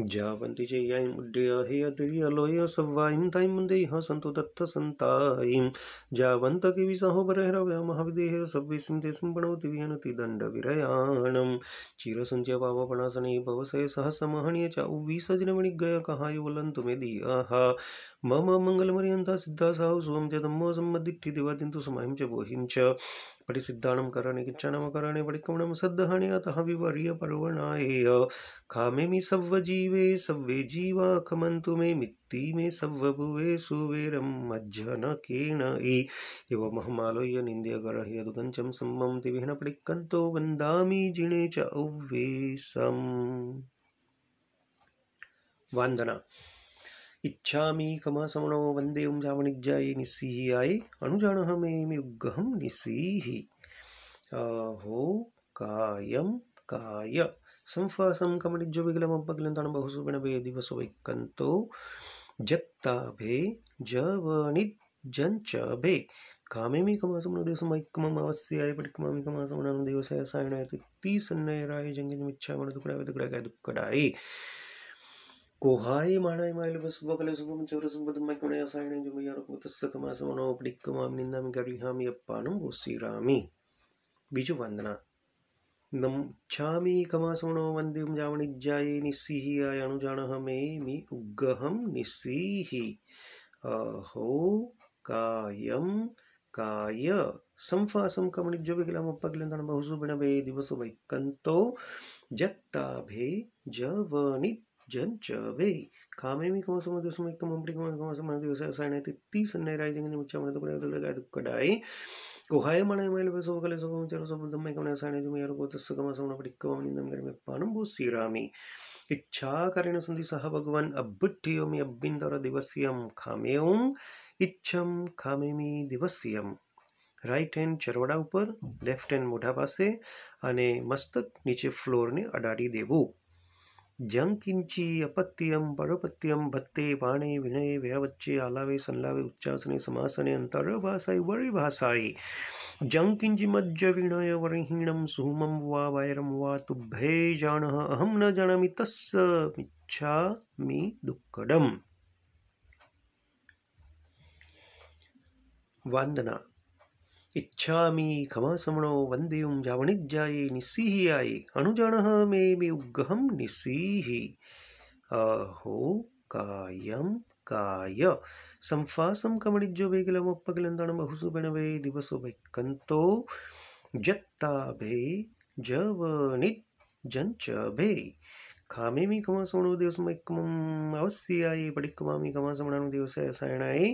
जावन्ति चेयं उड्डय हे अतिरियलोय सव्वायं तायं वन्देह सन्तु तत्थ सन्तायं जावन्त किविसहो बरहरव्य महाविदेह सव्विसिं ते सम्पणोति विहनति दण्डविरयाणं चिरसञ्चय पावपणासने भवसय सहसमहनीय च उव्वीसजनमणिगय कहाय वलन्तु मे दियाः मम मङ्गलमर्यन्ता सिद्धा साहु सुवं च धम्मो सम्मदिट्ठि दिवादिन्तु समाहिं च बोहिं च परिसिद्धानं करणे किच्चानं करणे पडिक्कमणं सद्धहणे अतः विवर्य पर्वणाय खामेमि सव्वजीवे सव्वे जीवा खमन्तु मे मित्ति मे सव्वभुवे सुवेरं मज्जनकेन एवमहमालोय निन्द्य गर्ह्य दुगञ्चं सम्मं दिविहन पडिक्कन्तो वन्दामि जिणे च उव्वेशम् वन्दना इच्छामि कमसमनो वन्दे जावणिज्याय निस्सीहाय अनुजानहमेमि उग्गहं निस्सीहि हो कायं काय संफासं कमनिज्जो विगलमपगलन्तानं बहुसुबिणभे दिवसो वैकन्तो जत्ताभे जवनिज्जञ्चभे कामेमि कमासमनो देशमैक्कमम् अवस्याय परिक्रमामि कमासमनानु देवसाय सायणाय तित्तीसन्नयराय जंगजमिच्छामणदुकडाय दुक्कडाय कोहाय माणाय मायलुप सुबकले सुबम चौर सुबदमैक्कमणय सायणाय जुमयारको तस्स कमासमनो परिक्रमामि निंदामि गरिहामि अप्पानं वो श्रीरामी। बीजु वंदना नमच्छामि कमासमनो वंद्यं जावणिज्याये निस्सिहियाय अनुजानः मे मि उग्गहं निस्सिहि अहो कायं काय संफासं कमणिज्यो विकलमपगलंदन बहुसुबिणवे दिवसो वैकंतो जत्ताभे जवनित जंचवे कामेमि कमसमो देशमैक्कमं कमसमनो दिवसाय सायणाय तित्तीसन्नयराय जंगजमिच्छामणदुकडाय दुक्कडाय कोहाय माणाय मायलुप सुबकले सुबम चौर सुबदमैक्कमणय सायणाय जुमयारको तस्स कमासमनो परिक्रमामि निंदामि गरिहामि वो श्रीरामी। इच्छा करेण संधि सह भगवान अब्बुट्टियोमि अब्बिंदर दिवस्यम खामेऊम इच्छम खामेमी दिवस्यम। राइट हैंड चरवड़ा ऊपर, लेफ्ट हैंड मोઢા પાસે અને મસ્તક નીચે ફ્લોરને અડાડી દેવું। જં કિંચી અપત્યમ પરપત્યમ ભત્તે વાણે વિનય વ્યા વચ્ચે આલાવે સંલાવે ઉચ્ચાસને સમાસને અંતર ભાષાઈ વરી ભાષાઈ જં કિંચી મજ્જ વિનય વરહીણમ સુહમમ વા વૈરમ વા તુભ્યે જાણઃ અહમ ન જાણામિ તસ્સ મિચ્છામિ દુક્કડમ। वंदना इच्छामि कमासमनो वंद्यं जावणिज्याये निस्सिहियाय अनुजानः मे मि उग्गहं निस्सिहि अहो कायं काय संफासं कमणिज्यो वेगिलमपगलंदन बहुसुबिणवे दिवसो वैकंतो जत्ताभे जवनित जंचभे खामेमि कमासमनो देशमैक्कमम् अवस्याय परिक्रमामि कमासमनानु देवसाय सायणाय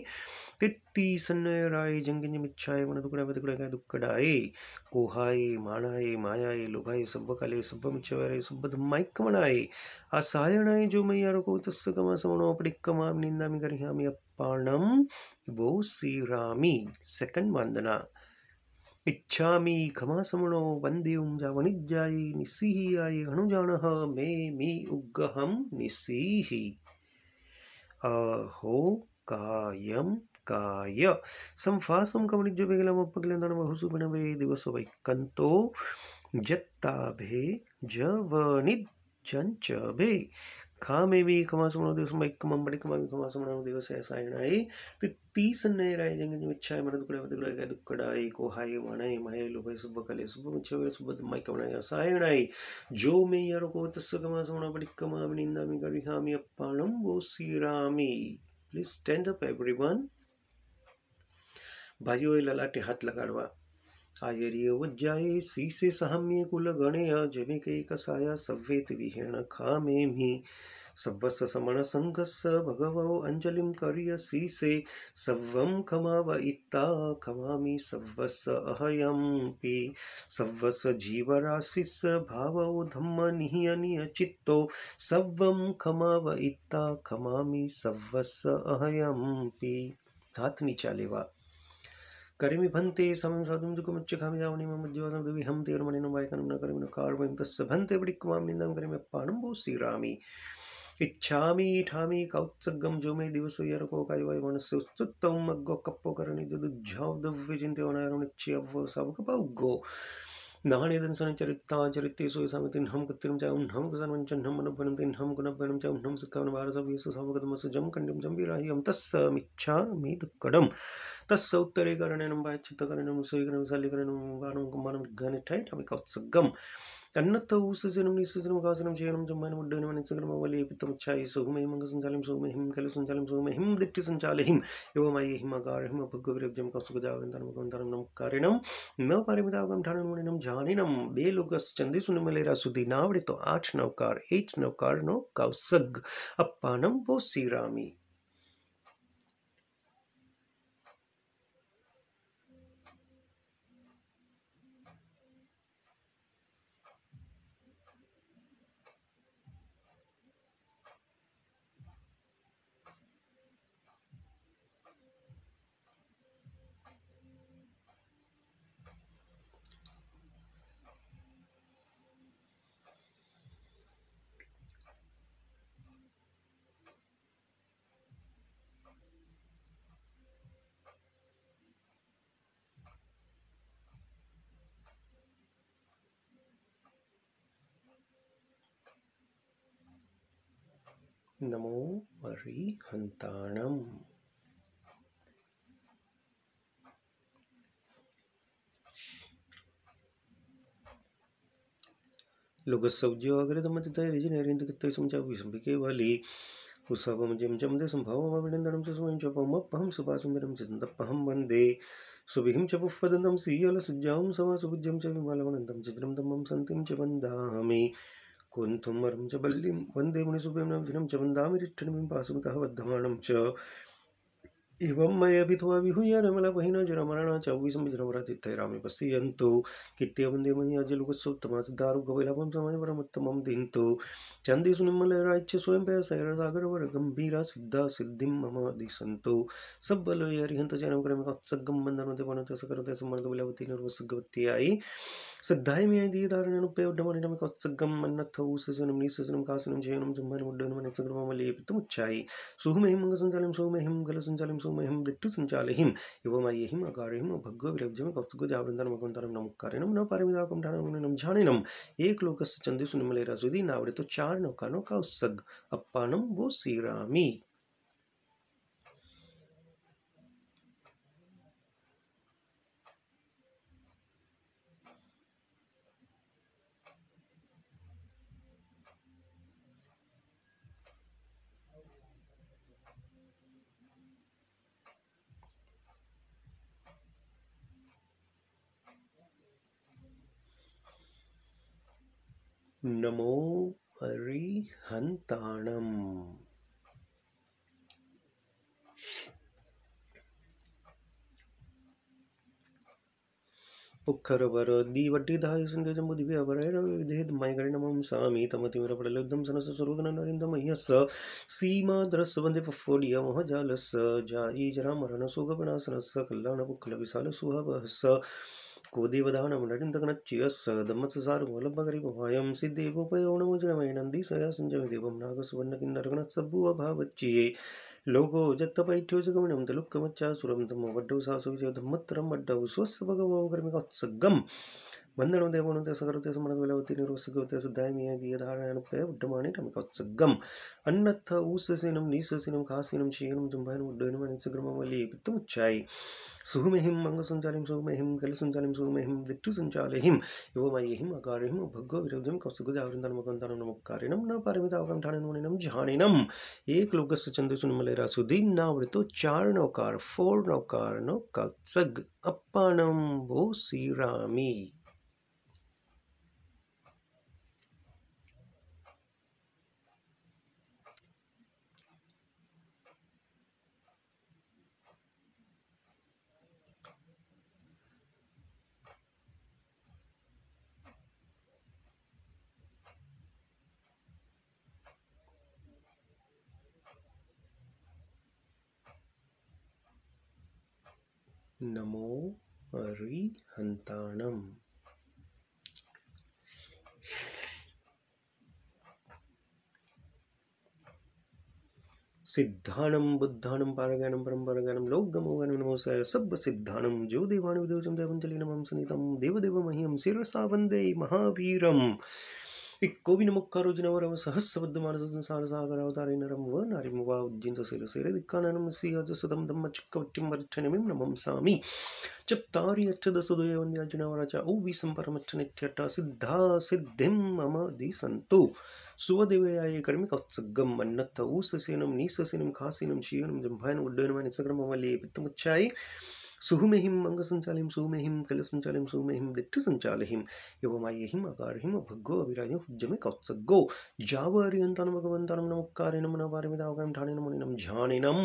तित्तीसन्नयराय जंगजमिच्छाय मनदुकडाय दुक्कडाय कोहाय माणाय मायाय लोभाय सब्बकाले सब्बमिच्छाय सुब्बदमैक्कमणाय आसायणाय जुमयारको तस्स कमासमनो परिक्रमामि निंदामि गरिहामि अप्पानं वो श्रीरामी। सेकंड वंदना इच्छामि कमासमनो वंद्यं जावणिज्याये निस्सिहियाय अनुजानः मे मि उग्गहं निस्सिहि अहो कायं काय संफासं कमणिज्यो वेगिलमपगलंदन बहुसुबिणवे दिवसो वैकंतो जत्ताभे जवनित जंचभे खामेमि कमासमनो देशमैक्कमं परिक्रमामि कमासमनानु देवसाय सायणाय तित्तीसन्नयराय जंगजमिच्छाय मनदुकडाय दुक्कडाय कोहाय माणाय मायाय लोभाय सुब्बकाले सुब्बमिच्छाय सुब्बदमैक्कमणाय सायणाय जुमयारको तस्स कमासमनो परिक्रमामि निंदामि गरिहामि अप्पानं वो श्रीरामी। Please stand up everyone. भाइयों ललाटे हाथ लगाड़वा आयर्य वज्जाये शीसे सहम्ये कुल गणेय जमे के कसाया सव्वेत विहेण खामेमि सव्वस समण संघस्स भगवो अंजलिं कर्य शीसे सव्वं खमाव इत्ता खमामि सव्वस अहयंपि सव्वस जीवराशिस् भावो धम्म निह्यनिय चित्तो सव्वं खमाव इत्ता खमामि सव्वस अहयंपि। हाथ नीचा लेवा करेमि भन्ते समं साधुं दुःखमुच्च खामि जावनि मम जीवनं विहं तेरमणिनं वायकनं न करेमि न कार्वं तस्य भन्ते परिक्रमामि निंदां करेमि अप्पानं वो श्रीरामी। इच्छामि ठामि कौत्सगम जो मे दिवसो यरको कायवाय मनस्य उत्तम अग्गो कप्पो करनि दुज्झाव दव्य चिंते वनायरो निच्छि अव्व सबक पौगो नाहने दंसन चरित्ता चरित्ते सो सामतिन हम कत्तिरम चा उन्हम कसनवंचन हम मनबनं तिन हम गुणबनं चा उन्हम सकावन भारसव येसु सावगतमस जम कंडिम जंबिराहि हम तस्स मिच्छामि दुक्कडम तस्स उत्तरे करणेनं वाचित्तकरणं सुयकरणं सालिकरणं वानं कुमानं गणे ठैठ हम कौत्सगम अन्नत्तौ उस्सजनं निस्सजनं कासनं चयनं जम्मानं मुड्डनं मनिसगनं वले पित्तमुच्छाय सुहुमें मंगसंचालिं सुहुमें कलसंचालिं सुहुमें दिट्टि संचालिं एवमाये हिमगारहिम भग्गविरब्जं कौसुगजावरन्तनं मुखवन्तनं नमकारिणं न पारिमितावगं ठाणं मुनिनं जानिनं बेलुगस चंदिसुनिमलेरा सुधी नावड़े तो 8 नवकार 8 नवकार नो कौसग अप्पानं वो श्रीरामी। नमो अरिहन्ताणम्। लोकसौज्योऽग्रदमतितैरिजिनेरिन्दकत्तैसंचाविसम्बिके उषभमजं चं देशम्भवमभिनन्दनं च स्वयं च पौमप्पहं सुभासुन्दरं च दन्तप्पहं वन्दे सुविहिं च पुष्पदन्तं सीयलसज्जां समासुभुज्यं च विमलवनन्तं चित्रं तमं सन्तिं च वन्दामि कुन्थुं वरं च बल्लिं वन्दे मुनिसुभं नवजिनं च वन्दामि रिट्ठनिमिं पाशुमतः वर्धमानं च एवं मयभित्वा विहूय नमलपहिनजरमरणा च विसंविजनवरातिथैरामि पश्यन्तु कित्यवन्दे मयि अजलुकसोत्तमासदारुगवैलभं समयवरमुत्तमं दिन्तु चन्देषु निम्मलराज्य स्वयं पैसागरवरगम्भीरा सिद्धा सिद्धिं मम दिशन्तु सब्बलोय हरिहन्त जैनं क्रमे कत्सगं वन्दनोते वनते सकरते सम्मर्द विलवती निर्वसगवत्यायि सिद्धाय मे दीदारणनुपयोडमरिणं कत्सगं मन्नत्थौ सजनं निसजनं कासनं जयनं जम्भनमुड्डनमनिचक्रममलीपितमुच्चायि सुहुमहिं मंगसंचालिं सुहुमहिं गलसंचालिं सुहुमहिं विट्टुसंचालिहिं एवमय्यहिं अकारिहिं भग्गो विलब्जं कौत्सुको जावृन्दनमकंतरं नमुक्कारिणं न पारमिताकं ठाणमुनिनं झानिनं एक लोकस्य चंदेषु निमलेरा सुधी नावड़े तो चार नौका नौका उत्सग अप्पानम वो सीरामी। नमो अरिहन्ताणम्। पुखरवर दीवट्टिधाय संदेशमुदिव्यवरैरविधेद मयगरिणमं सामि तमतिमिरपडलुद्धं सनससुरुगणनरिन्दमय्यस्स सीमाद्रस्वन्दे पफ्फोडिय मोहजालस्स जायी जरामरणसुगपनासनस्स कल्याणपुक्कलविशालसुहवहस्स को देवदानमनरिन्दगणच्यस्स दम्मत्ससारमूलभगरिपभायं सिद्धेवोपयोणमुजनमयनन्दीसया सञ्जमिदेवं नागसुवर्णकिन्नरगणत्सब्बुवभावच्चिये लोको जत्तपैठ्यो जगमिनं तलुक्कमच्चासुरं तमवड्डौ सासुविजय धम्मत्तरं वड्डौ स्वस्य भगवो कर्मिकोत्सगं वन्दनं देवोनुते सकरुते समनविलवति निर्वसगवते सिद्धायमिय दीयधारायणपय उड्डमानि रमिकोत्सगम् अन्नत्थ ऊससेनं नीससेनं खासेनं शीनं जम्भायनं उड्डयनमनिसग्रमवली पित्तमुच्चायि सुहुमेहिं मंगसंचालिं सुहुमेहिं गलसंचालिं सुहुमेहिं विट्टुसंचालिहिं एवमय्यहिं अकारिहिं भग्गो विरब्जं कौत्सुगजावृन्दनमकंतनं नमुक्कारिणं न पारमितावकं ठाणिनमुनिनं झानिनं एक लोकस्य चंदेषु निमलेरा सुधी नावृतो चार नौकार फोर नौकार नौकात्सग अप्पानं वो सीरामी। नमो अरिहन्ताणम्। सिद्धानं बुद्धानं पारज्ञानं परमपरज्ञानं लोकगमोगनं नमोऽस्ताय सब्ब सिद्धानं जो देवानि विदेवचं देवञ्जलिनमं सनितं देवदेवमह्यं शिरसा वन्दे महावीरम्। इक्कोविनमुक्कारो जिनवरव सहस्रबद्धमानसंसारसागरावतारे नरं व नारीं वा उज्जिन्तशिरसिरदिक्काननं सिंहजसुतं धम्मचक्रवर्तिं वरिष्ठनिमिं नमंसामि चत्तारि अष्टदशोदयवन्द्यार्जुनवराच औवीसं परमच्चनित्यट्ट सिद्धा सिद्धिं मम दिसन्तु सुवदेवयाये कर्मिकोत्सगं मन्नत्थ ऊससेनं नीससेनं खासेनं शीयनं जम्भायनं उड्डयनमनिसग्रमवली पित्तमुच्चायि सुहुमेहिं मंगसंचालिं सुहुमेहिं कलसंचालिं सुहुमेहिं दिट्ठसंचालिहिं एवमय्यहिं अकारिहिं भग्गो अभिराजो हुज्जमे कौत्सगो जावरियन्तानं भगवन्तानं नमुक्कारिणं नपारमितावकं ठाणिनमुनिनं झानिनं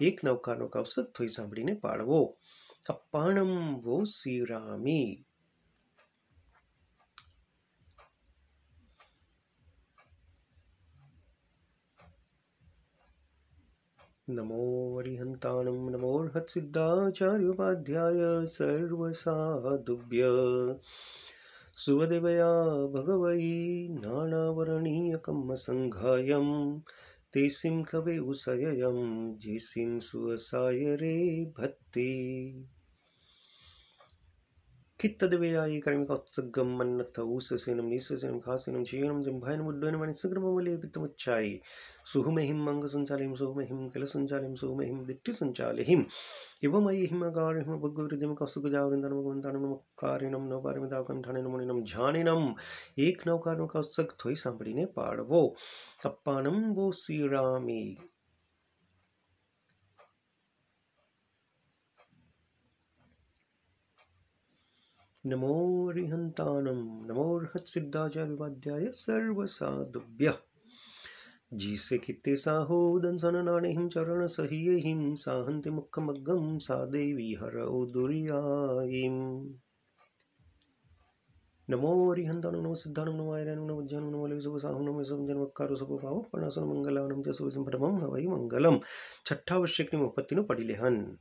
एक नौकार नौकावसक थोई सांभळीने पाळवो अप्पाणं वो सीरामी। नमो अरिहन्ताणं नमोऽर्हत्सिद्धाचार्योपाध्याय सर्वसाधुभ्य सुवदेवया भगवै नानावरणीयकम्मसङ्घायं तेसिं कवे उसययं जेसिं सुवसाय रे भक्ति खित्तदवेयायि कर्मिकौत्सगं मन्नथ ऊससेनं नीससेनं खासेनं क्षीणं जम्भायनं उड्डयनं वनिसग्रमवलेपितमुच्चायि सुहुमहिं मंगसञ्चालिं सुहुमहिं किलसञ्चालिं सुहुमहिं दिट्टिसञ्चालिहिं इवमयिहिं अगारिहिं भगवृद्धिं कौस्तुभजावृन्दनं भगवन्तानं नमकारिणं नवपारिमिताकण्ठानेन मुनिनं झानिनं एक नवकारण कौस्तुक थोई सांभळीने पाडवो अप्पानं वो श्रीरामी। नमो रिहंतानम नमो हत्सिद्धाचार्यवाद्याय सर्वसाधुभ्यः जिसे कित्ते साहो दंसन नाणेहिं चरण सहियहिं साहन्ति मुखमग्गं सा देवी हरौ दुर्यायिं। नमो रिहंतानम नमो सिद्धानम नमो आयरानम नमो वज्जानम नमो लेवसुभसाहु नमो जन्मक्कारो सबभाव पणासन मंगलानम च सुविसंपटमं हवै मंगलम। छठा आवश्यकनी 30 पडिलेहन।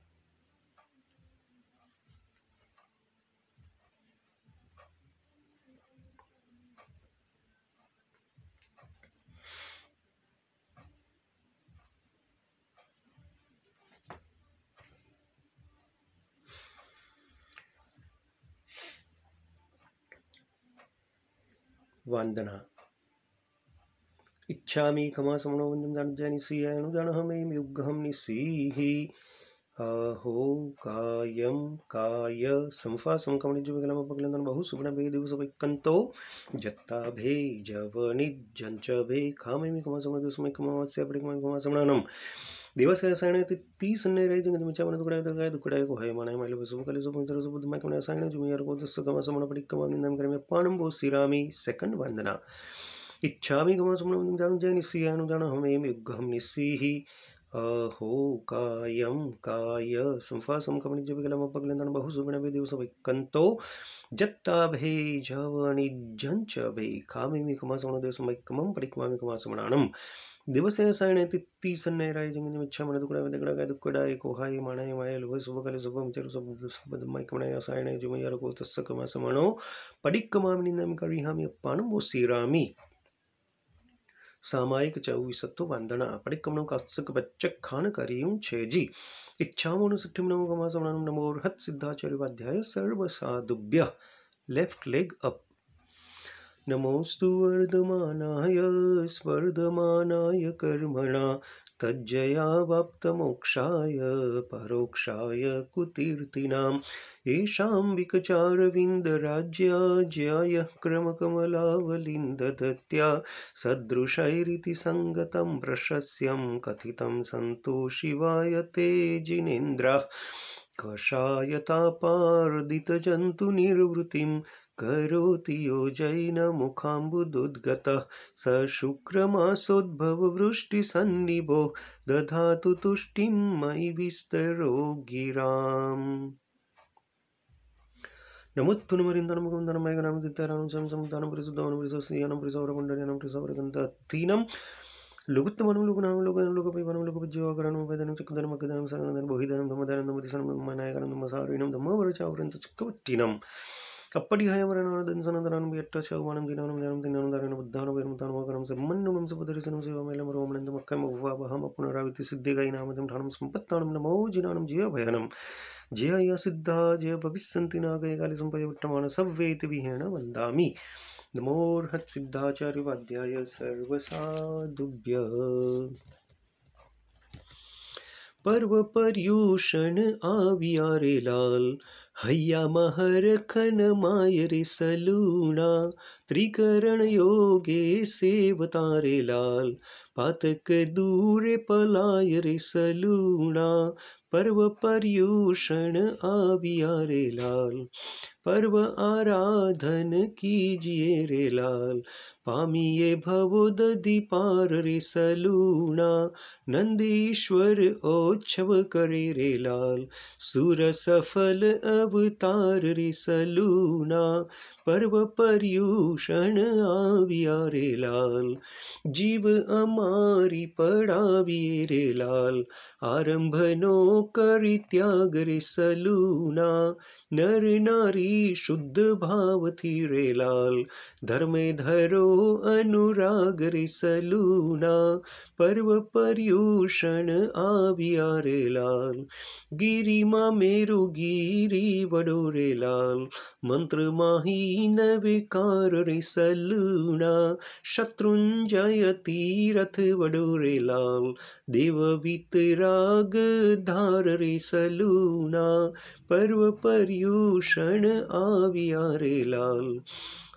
वंदना इच्छामि खमा समनो वंदन दानजानि सियानु जानहमें युगहम निसीहि अहो कायम काय समफा समकमणि जुगलम पगलंदन बहु सुबण बे दिवस वैकंतो जत्ता भे जवनि जंच भे खामेमि खमा समनो दिवस में खमा वत्स्य पडिकम खमा समनानम दिवस सायणे 30 ने रे जंग मिचा मन दुकड़ाय को है माने माइल बसु कले सु पुंतर सु बुद्धमय कमने सायणे जुमियर को दस खमा समन पडिकम निंदम करमे पाणम वो सिरामी। सेकंड वंदना इच्छामि खमा समनो जानु जय निसियानु जानु हमें युगहम निसीहि अहो कायम काय संफा समकमणि जुगलम पगलंदन बहु सुबण बे दिवस वैकंतो जत्ता भे जवनि जंच भे खामेमि खमा समनो दिवस मैकमम पडिकम खमा समनानम दिवस सायणे 30 ने राय जंग मिच्छा मन दुकड़ाय को हाय माणाय मायल व सुबकले सुबम चरु सब मैकमणे सायणे जुमयर को तस्य खमा समनो पडिकम निंदम करिहामि पाणम वो सिरामी। सामायिक 24 वंदना पडिकमनो कौत्सक बच्चक खान करियूं छेजी इच्छामोनु सिट्ठिम नमो खमा समनानम नमो हत सिद्धाचार्यवाध्याय सर्वसाधुभ्यः। Left leg up. नमोस्तु वर्धमानाय स्वर्धमानाय कर्मणा तज्जयावाप्तमोक्षाय परोक्षाय कुतीर्तिनां येषां विकचारविन्दराज्याज्याय क्रमकमलावलिन्ददत्या सदृशैरिति सङ्गतं प्रशस्यं कथितं सन्तोषिवाय ते जिनेन्द्रः कषायतापार्दितजन्तुनिर्वृत्तिं करोति यो जैनमुखाम्बुदुद्गतः स शुक्रमासोद्भववृष्टिसन्निभो दधातु तुष्टिं मयि विस्तरो गिराम्। नमोत्तु नमरिन्दनं मुकुन्दनं मयगनां दित्तारानं संसमुद्धानं परिशुद्धवनं परिशस्त्रियानं परिसौरकुण्डलिनं परिसौरगन्धत्तीनं लुगुत्तमनं लुगुनां लुगनं लुगपैवनं लुगपज्जीवाकरणं वेदनं चक्रधनं मकधनं शरणधनं बोहिधनं धमधनं धमतिशनं धमनायकनं धमसारिणं धमवरचावृन्तचक्रवट्टिनं अप्पडिहायवरणानदं सनदनं यट्टशौवानं दिनानं ज्ञानं दिनानं दारणं बुद्धानं वैरमतानं वाकरं सम्मन्नुनं सुपदर्शनं सेवामेलं रोमणं मक्कमवहम पुनरावृत्ति सिद्धिगै नामदं ठानं सम्पत्तानं नमो जिनानं जयभयनं जय सिद्धा जय भविष्यन्ति नागय काले संपयविट्टमान सव्वेति विहेण वन्दामि। नमोर्हत् सिद्धाचार्यवाद्याय सर्वसाधुभ्यः। पर्व पर्यूषण आवियारे लाल हैया महर खन मायरे सलूना त्रिकरण योगे सेवतारे लाल पातक दूरे पलाय रे सलूना पर्व पर्यूषण आवियारे लाल पर्व आराधन कीजिए रे लाल पामिये भवोदधि पार रे सलूना नंदीश्वर ओच्छव करे रे लाल सुर सफल अवतार रे सलूना पर्व पर्यूषण आविया रे लाल जीव अमारी पड़ाविए रे लाल आरंभनो करि त्याग रे सलूना नर नारी शुद्ध भाव थी रे लाल धर्मे धरो अनुराग रे सलूना पर्व पर्यूषण आविया रे लाल गिरिमा मेरु गिरी वडो रे लाल, मंत्र माही न विकार रे सलूना, शत्रुंजय तीरथ वडो रे लाल, देव वितराग धार रे सलूना, पर्व पर्यूषण आविया रे लाल,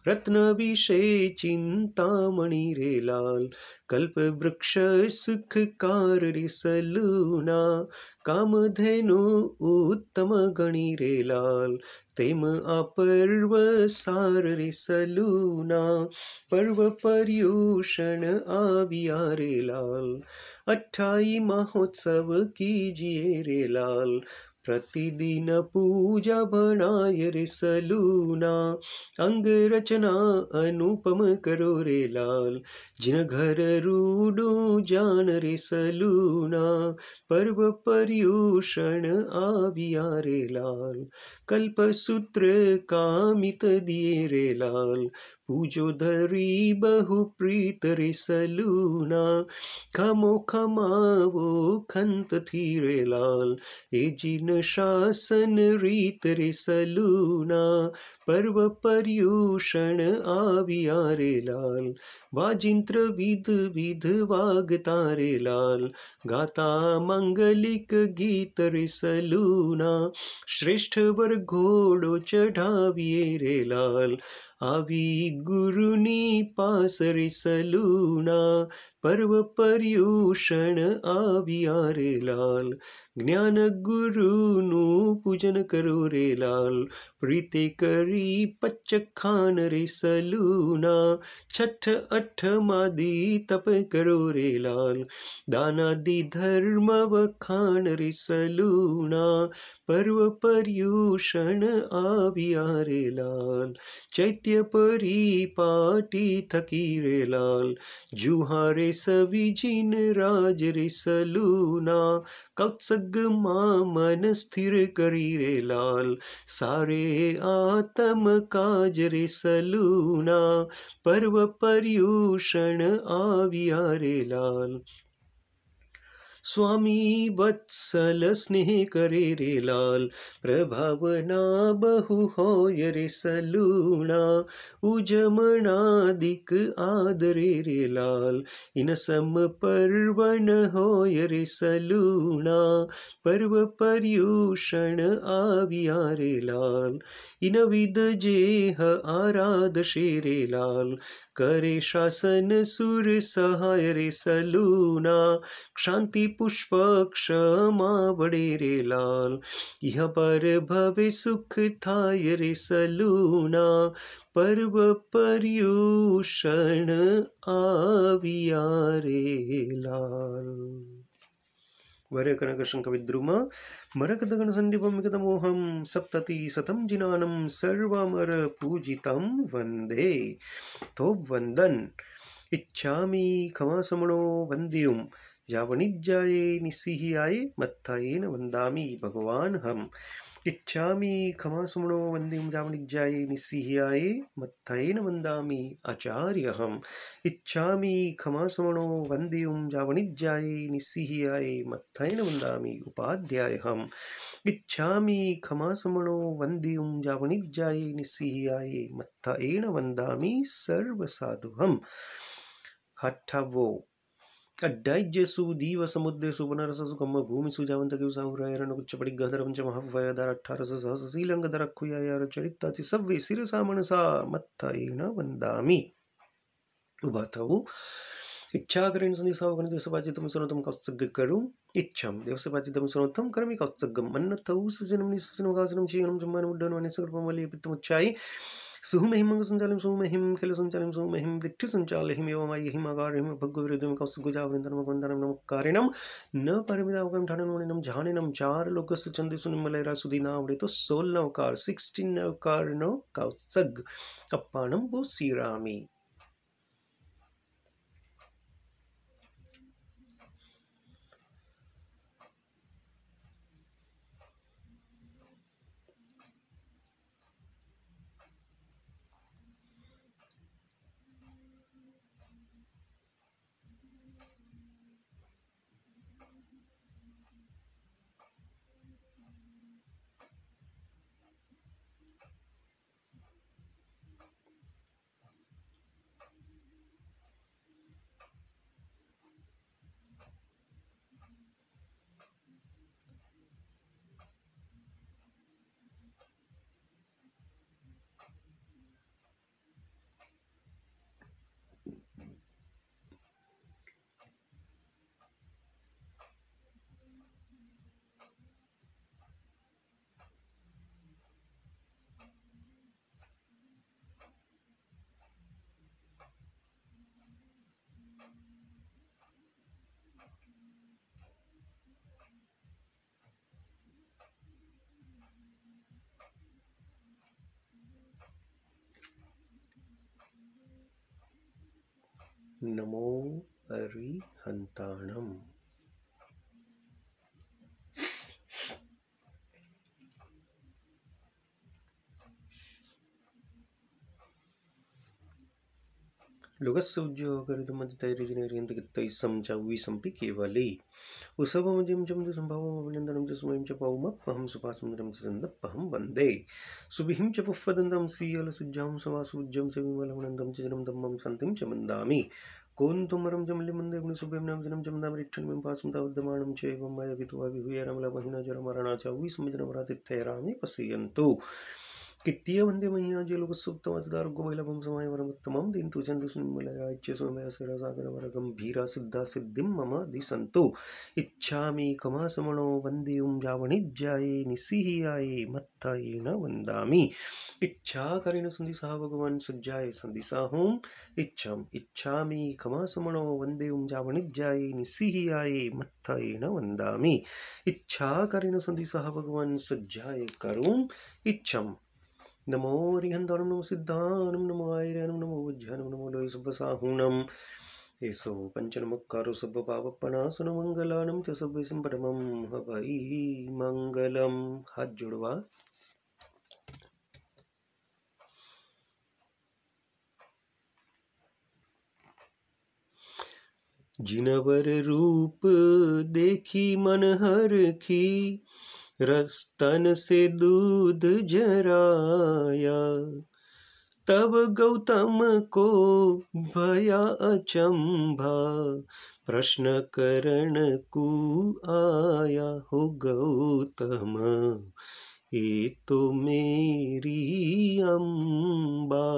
रत्न विषय चिंतामणि रे लाल, कल्प वृक्ष सुखकार रे सलूना, कामधेनु उत्तम गणि रे लाल, तेम अपर्व सार रे सलूना, पर्व पर्यूषण आविया रे लाल, 28 महोत्सव कीजिए रे लाल, प्रतिदिन पूजा बनाय रे सलूना, अंग रचना अनुपम करो रे लाल, जिन घर रूडो जान रे सलूना, पर्व पर्यूषण आविया रे लाल, कल्प सूत्र कामित दिए रे लाल, पूजो धरी बहु प्रीत रे सलूना, खमो खमावो खंत थी रे लाल, ए जिन शासन रीत रे सलूना, पर्व पर्यूषण आविया रे लाल, वाजिंत्र विध विध वागता रे लाल, गाता मंगलिक गीत रे सलूना, श्रेष्ठ वर घोड़ो चढ़ाविए रे लाल, आवी गुरुनी पास रे सलूना, पर्व पर्यूषण आविया रे लाल, ज्ञान गुरुनु पूजन करो रे लाल, प्रीते करी पच्चखान रे सलूना, छठ अठ मादी तप करो रे लाल, दानादि धर्म वखान रे सलूना, पर्व पर्यूषण आविया रे लाल, चैत्य परिपाटी थकी रे लाल, जुहारे सभी जिन राज रे सलूना, कौत्सग मां मन स्थिर करी रे लाल, सारे आत्म काज रे सलूना, पर्व पर्यूषण आविया रे लाल, स्वामी वत्सल स्नेह करे रे लाल, प्रभावना बहु होय रे सलूना, उजमनादिक आदरे रे लाल, इन सम पर्वन होय रे सलूना, पर्व पर्यूषण आविया रे लाल, इन विद जेह आराध रे लाल, करे शासन सुर सहाय रे सलूना, क्षांति पुष्प क्षमा बड़े रे लाल, यह पर भवे सुख थाय रे सलूना, पर्व पर्यूषण आविया रे लाल, वरकनक शंखविद्रुम मरकदगणसन्निभमिगतमोहं सप्तति शतं जिनानं सर्वमर पूजितं वन्दे, तो वंदन इच्छामि खमासमणो वन्द्युं, यावनिज्जाये निस्सिह्याये मत्थयेन वन्दामि भगवान् हम, इच्छामि खमासमणो वन्द्युं, यावनिज्जाये निस्सिह्याये मत्थयेन वन्दामि आचार्यहम्, इच्छामि खमासमणो वन्द्युं, यावनिज्जाये निस्सिह्याये मत्थयेन वन्दामि उपाध्यायहम्, इच्छामि खमासमणो वन्द्युं, यावनिज्जाये निस्सिह्याये मत्थयेन वन्दामि सर्वसाधुहम्, हठवो अड्डाइज्यसु दीव समुद्रेषु वनरससु कम्म भूमिषु जावन्तकेषु साहुरायरणकुच्चपडिगन्धर्वञ्चमहव्वयदार 18 सहस्रशीलङ्गधरक्षुयायार चरिताचि सव्वे शिरसा मनसा मत्थयेन वन्दामि उभतौ, इच्छाकरेण संधिसावकन देवसपाचितं सुनतं कौत्सग्गकरुं, इच्छं देवसपाचितं सुनतं करमि कौत्सग्गम्, अन्नतौ सजनं निससनं गासनं चीनं जम्मानं उड्डनवने सकल्पमले पित्तमुच्चायि, सुहुमहिं मंगसंचालिं सुहुमहिं खिलसंचालिं सुहुमहिं विट्ठिसंचालिं एवमायहिं अगारिं भग्गविरुद्धं कौत्सुगजावृन्दनमकवन्दानं नमक्कारिणं न परिमितावकं ठाणनमणिनं झानिनं चार लोकस्य चन्देषु निम्मलैरा सुधीनावृतो 16 नवकार 16 नवकार नो कौत्सग अप्पाणं वो श्रीरामी। नमो अरिहंताणम्। लोकस्य उज्ज्वलकरितमतितैरिजिनैर्यन्तकित्तैस्सं च विसम्पि केवले उसभमजिं चं संभावमभिनन्दनं च स्वयं च पौमप्पहं सुपासुन्दरं च सन्दप्पहं वन्दे सुविहिं च पुष्पदन्तं सीयलसुज्जां सवासुज्जं च विमलमनन्दं च जनं दम्मं सन्तिं च मन्दामि कोन्तुमरं च मल्लिमन्दे गुणसुभ्यं नवजनं च मन्दामरिक्षणं पासं तावद्यमानं च एवं मया वितुवा विभूय रमलमहिना जरमरणा च विस्मजनमरातिथ्यैरामि पश्यन्तु कित्तीय वंदे मह्या जे लोकसुप्तमसदारोग्यवैलभं समायवरमुत्तमं दीन्तु चन्दु सुनिर्मलराज्य सोमयसुरसागरवरगम्भीरा सिद्धा सिद्धिं मम दिसन्तु इच्छामि कमासमणो वन्दे जावणिज्याये निस्सिहियाये मत्तायेन वन्दामि इच्छाकरेण सन्धिसः भगवान् सज्जाय सन्धिसाहुं इच्छामि कमासमणो वन्दे जावणिज्याये निस्सिहियाये मत्तायेन वन्दामि इच्छाकरेण सन्धिसः भगवान् सज्जाय करुम् इच्छम् नमो अरिहन्ताणं नमो सिद्धानं नमो आयर्यानं नमो वज्रानं नमो लोहि सब्बसाहूणम् एषो पञ्चनमुक्कारो सब्बपापप्पणासनो मङ्गलानं च सब्बैसं परमं हवै मङ्गलम्। हाथ जोड़वा। जिनवर रूप देखी मन हरखी रस्तन से दूध जराया तब गौतम को भया अचंभा प्रश्न करण को आया हो गौतम ये तो मेरी अंबा।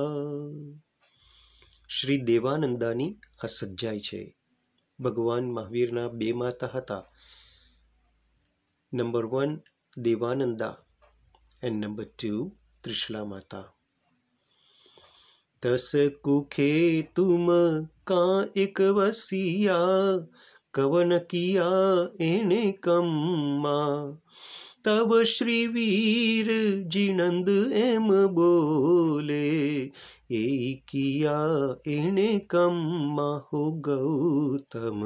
श्री देवानंदानी आ सज्जाय छे। भगवान महावीरना बे माता हता। Number 1 Devananda and number 2 Trishala माता। तस कुखे तुम का एक वसिया कवन किया एने कम्मा तब श्री वीर जिनंद एम बोले ए किया एने कम्मा हो गौतम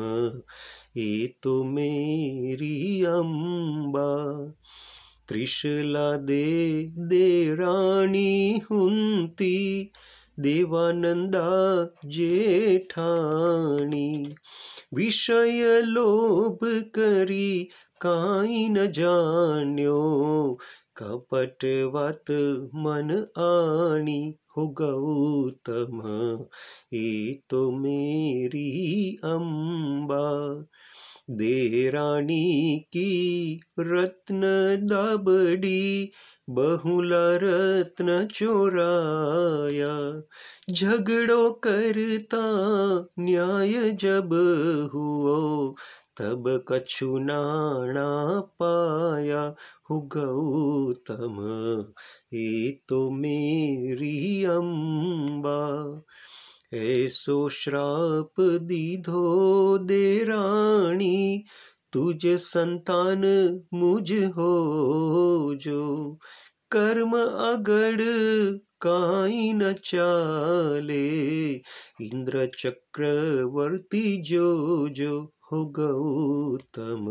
ए तो मेरी अंबा। त्रिशला दे रानी हुंती देवानंदा जेठानी विषय लोभ करी काई न जान्यो कपटवत मन आनी हो गौतम ये तो मेरी अंबा। दे रानी की रत्न दाबड़ी बहुला रत्न चोराया झगड़ो करता न्याय जब हुओ तब कछु नाना पाया हो गौतम ये तो मेरी अंबा। ऐसो श्राप दीधो दे रानी तुझ संतान मुझ हो जो कर्म अगड़ काई न चाले इंद्र चक्रवर्ती जो जो हो गौतम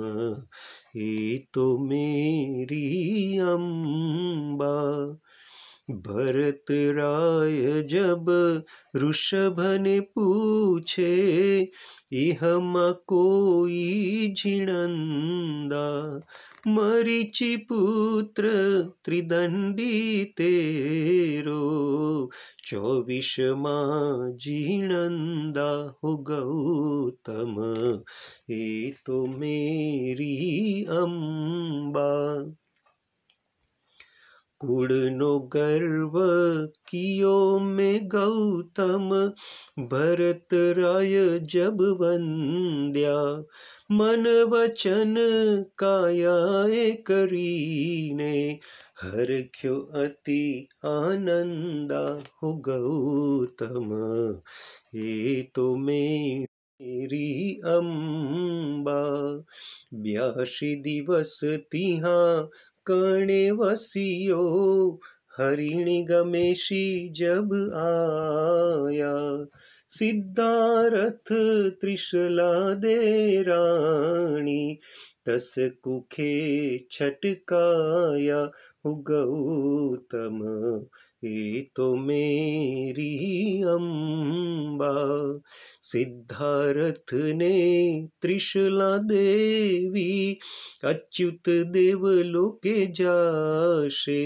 ये तो मेरी अंबा। भरत राय जब ऋषभ ने पूछे इह कोई झिणंदा मरीचि पुत्र त्रिदंडी तेरो 24 झिणंदा हो गौतम ये तो मेरी अंबा। कुड़नो गर्व कियो में गौतम भरत राय जब वंद्या मन वचन काया करीने हरख्यो अति आनंदा हो गौतम ये तो मेरी अंबा। 82 दिवस तिहा कणे वसियो हरिणी गमेशी जब आया सिद्धारथ त्रिशला दे रानी, तस कुखे छटकाया हु गौतम, ये तो मेरी अम्बा। सिद्धारथ ने त्रिशला देवी, अच्युत देवलोके जाशे,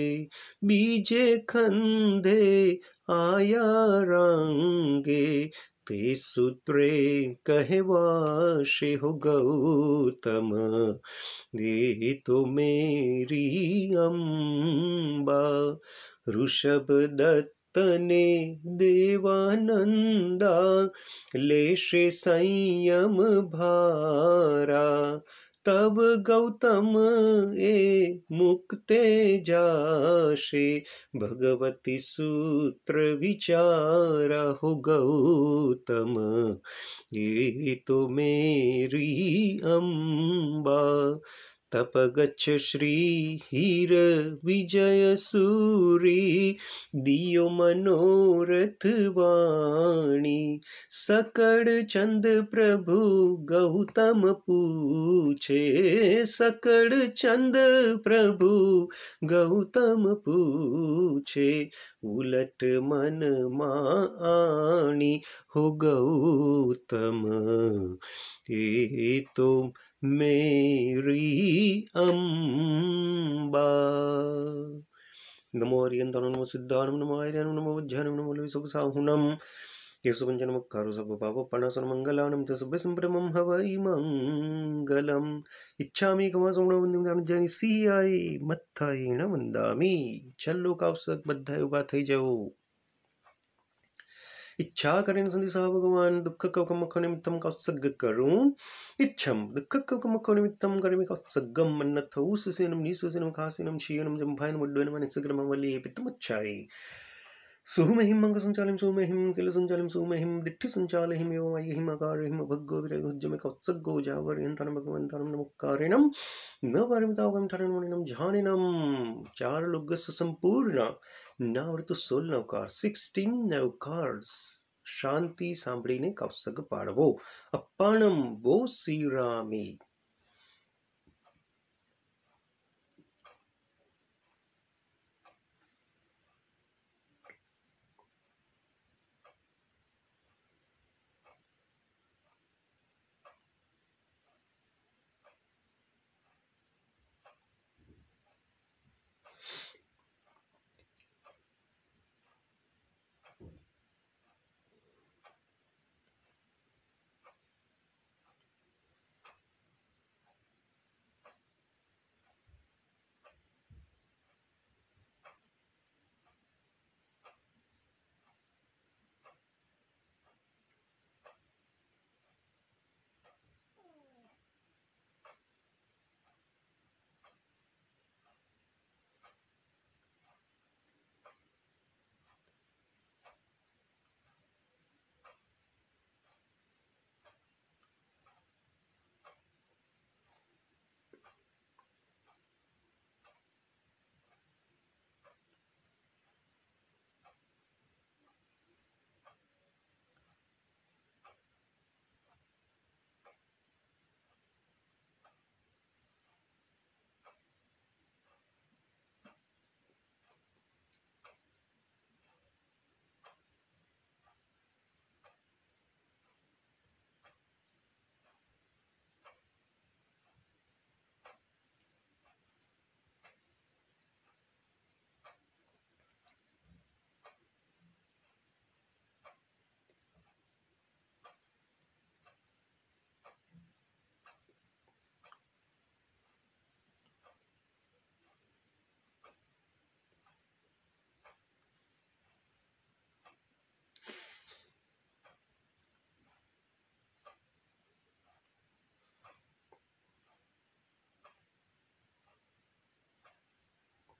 बीजे खंधे आया रांगे, ते सूत्रे कहवाशे हो गौतम, ये तो मेरी अम्बा। ऋषभ दत्त ने देवानंदा, लेशे संयम भारा, तब गौतम ए मुक्ते जाशे, भगवती सूत्र विचारा हो गौतम, ये तो मेरी अम्बा। तप गच्छ श्री हीर विजय सूरी, दियो मनोरथ वाणी, सकड़ चंद प्रभु गौतम पूछे, सकड़ चंद प्रभु गौतम पूछे, उलट मन मानी हो गौतम, ये तो मेरी अम्बा। नमो हरियंताणं नमो सिद्धाणं नमो आर्याणं नमो वज्राणं नमो लोहिसुखसाहुनं, येषुपञ्चनमुक्खारो सर्वपापप्रणाशनं मङ्गलानं च सर्वसम्प्रमं हवै मङ्गलम्। इच्छामि कमसुमणवन्दिं दानज्ञानी सियाय मत्थायेण वन्दामि। छल्लो कावसक बद्धाय उभा થઈ જાઓ। इच्छा करें संदेशा भगवान, दुख कवकमख निमित्तम कौत्सग करूं इच्छम, दुख कवकमख निमित्तम करें कौत्सगम, मन्नत उस्सेनम नीससेनम खासेनम शीयनम जंभायनम उड्डयनम अनिसग्रमम वल्ली पितमुच्चाई। सुहुमहिम मंग संचालिम सुहुमहिम किल संचालिम सुहुमहिम दिट्ठि संचालिम एवं आयहिम आकारहिम भग्गो विरहुज्जमे कौत्सगो जावरयंतनम भगवंतनम नमक्कारेणम न पारमितावगम ठरणमणिनम झानिनम। 4 लोगस संपूर्ण नावृत 16 नवकार 16 नवकार्स શાંતિ સાંભળીને કૌશગ પાડવો। અપ્પાણમ બો શ્રીરામી।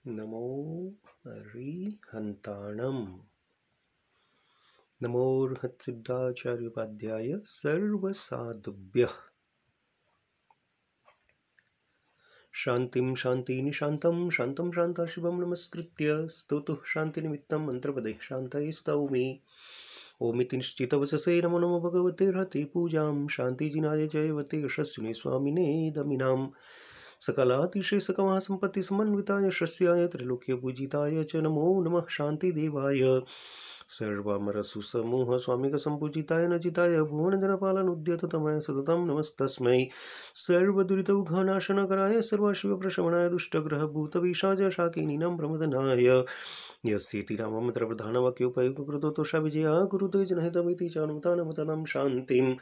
नमो हरिहंताणम। नमो हत्सिद्धाचार्योपाध्याय सर्वसाधुभ्यः। शांतिं शांतिनि शांतं शांतं शांताशुभं नमस्कृत्य स्तोतुः शांतिनिमित्तं मंत्रपदे शान्तये स्तौमि। ओमिति निश्चितवचसे नमो नमो भगवते रहते पूजां शान्तिजिनाय जयवते यशस्विने स्वामिने दमिनां सकलातिशय सकमहासम्पत्ति समन्विताय यशस्याय त्रैलोक्यपूजिताय च नमो नमः शान्तिदेवाय सर्वामरसुसमूह स्वामिकसम्पूजिताय नचिताय भुवनजनपालनुद्यततमय सततं नमस्तस्मै सर्वदुरितौघनाशनकराय सर्वशिवप्रशमनाय दुष्टग्रहभूतविशाचशाकिनीनां प्रमदनाय यस्येति नाममत्र प्रधानवाक्योपयुक्तकृतो तोषाविजया कुरुते जनहितमिति चानुमतानमतनं शान्तिं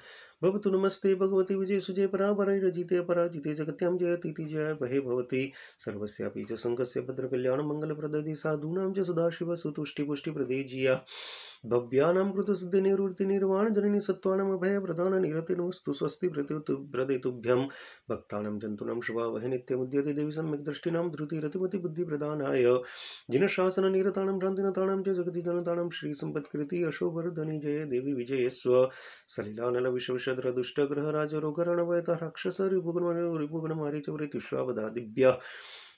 भवतु नमस्ते भगवते विजय सुजय परापरैरजिते पराजिते जगत्यां जयतीति जय भये भवति सर्वस्यापि च संकस्य भद्रकल्याणमङ्गलप्रददे साधूनां च सदाशिवसुतुष्टिपुष्टिप्रदे जिया भव्यानां कृतसिद्धिनिवृत्तिनिर्वाणजननी सत्त्वानाम् अभयप्रदाननिरते नमस्तु स्वस्ति प्रदेतुभ्यं भक्तानां जन्तूनां शुभावहे नित्यमुद्यते देवी सम्यक्दृष्टिनां धृतिरतिमतिबुद्धिप्रदानाय जिनशासननिरतानां भ्रान्तिनतानां च जगति जनतानां श्रीसम्पत्कृति यशोवर्धनि जय देवी विजयस्व सलिलानलविषविषधरदुष्टग्रहराजरोगरणवयता राक्षस रिपुगुणमारीचवृतिष्वावधा